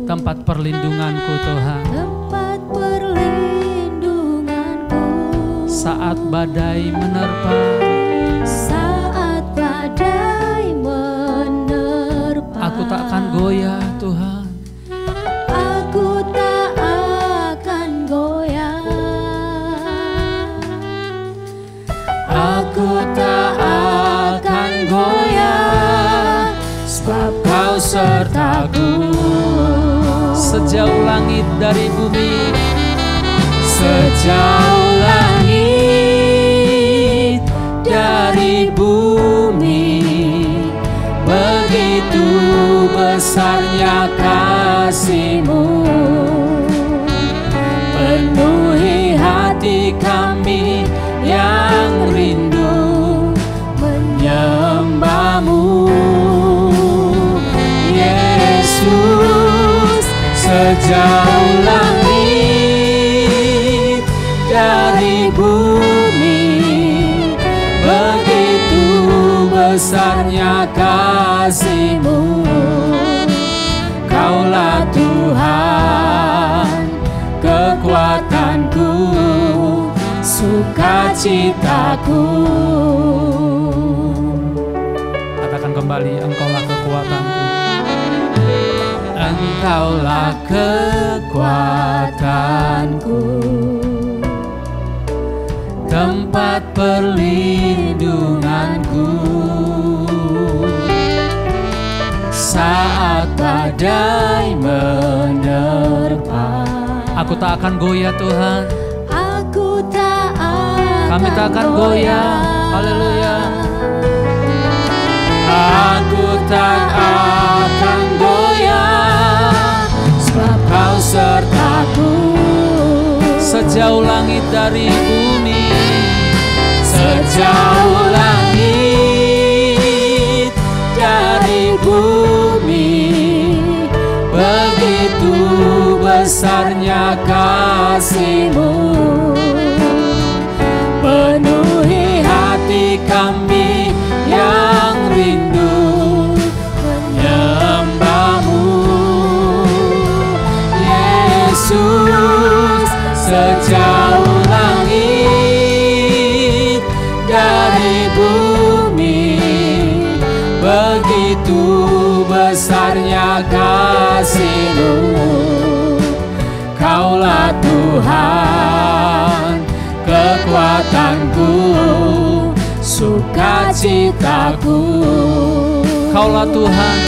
tempat perlindunganku Tuhan. Tempat perlindunganku, Saat badai menerpa, saat badai menerpa. aku tak akan goyah Tuhan. Aku tak akan goyah. Aku tak akan goyah, sebab Kau sertaku. Sejauh langit dari bumi, sejauh langit dari bumi, begitu besarnya kasih-Mu. Penuhi hati kami yang rindu menyembah-Mu, Yesus. Sejauh langit dari bumi, begitu besarnya kasih-Mu. Kaulah Tuhan, kekuatanku, sukacitaku. Katakan kembali, Engkaulah kekuatanku. Engkaulah kekuatanku, tempat perlindunganku, saat badai menerpa. Aku tak akan goyah Tuhan. Aku tak akan Kami tak akan goyah. Haleluya. Aku tak akan goyah, sebab Kau sertaku. Sejauh langit dari bumi, sejauh langit dari bumi, begitu besarnya kasih-Mu. Penuhi hati kami yang rindu menyembah-Mu, Yesus. Sejauh langit dari bumi, begitu besarnya kasih-Mu. Kaulah Tuhan, kekuatanku, sukacitaku. Kaulah Tuhan,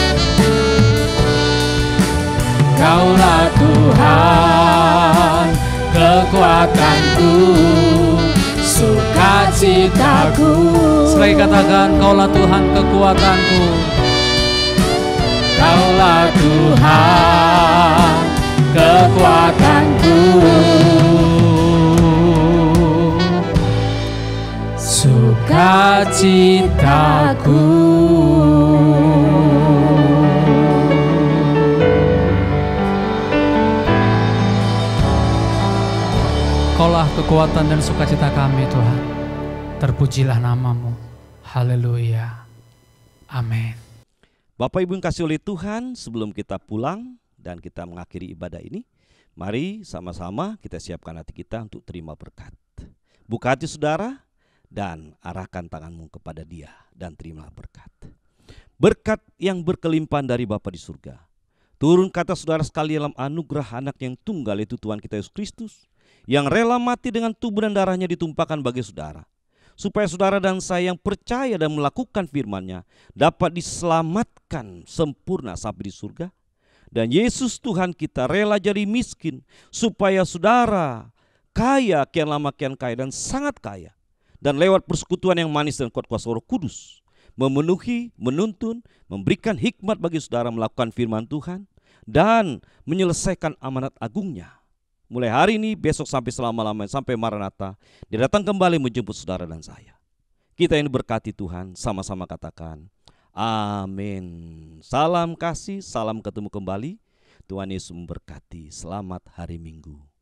Kaulah Tuhan, kekuatanku, sukacitaku. Sekali katakan, Kaulah Tuhan, kekuatanku. Tuhan kekuatanku, sukacitaku. Kaulah kekuatan dan sukacita kami Tuhan. Terpujilah namamu. Haleluya. Amin. Bapak Ibu yang kasih oleh Tuhan, sebelum kita pulang dan kita mengakhiri ibadah ini, mari sama-sama kita siapkan hati kita untuk terima berkat. Buka hati saudara dan arahkan tanganmu kepada Dia dan terimalah berkat. Berkat yang berkelimpahan dari Bapa di surga turun kata saudara sekali dalam anugerah anak yang tunggal, itu Tuhan kita Yesus Kristus, yang rela mati dengan tubuh dan darahnya ditumpahkan bagi saudara, supaya saudara dan saya yang percaya dan melakukan firman-Nya dapat diselamatkan sempurna sampai di surga. Dan Yesus Tuhan kita rela jadi miskin supaya saudara kaya, kian lama kian kaya dan sangat kaya. Dan lewat persekutuan yang manis dan kuat kuasa Roh Kudus, memenuhi, menuntun, memberikan hikmat bagi saudara melakukan firman Tuhan dan menyelesaikan amanat agungnya. Mulai hari ini, besok sampai selama-lamanya, sampai Maranatha, Dia datang kembali menjemput saudara dan saya. Kita ini berkati Tuhan, sama-sama katakan amin. Salam kasih, salam ketemu kembali. Tuhan Yesus memberkati. Selamat hari Minggu.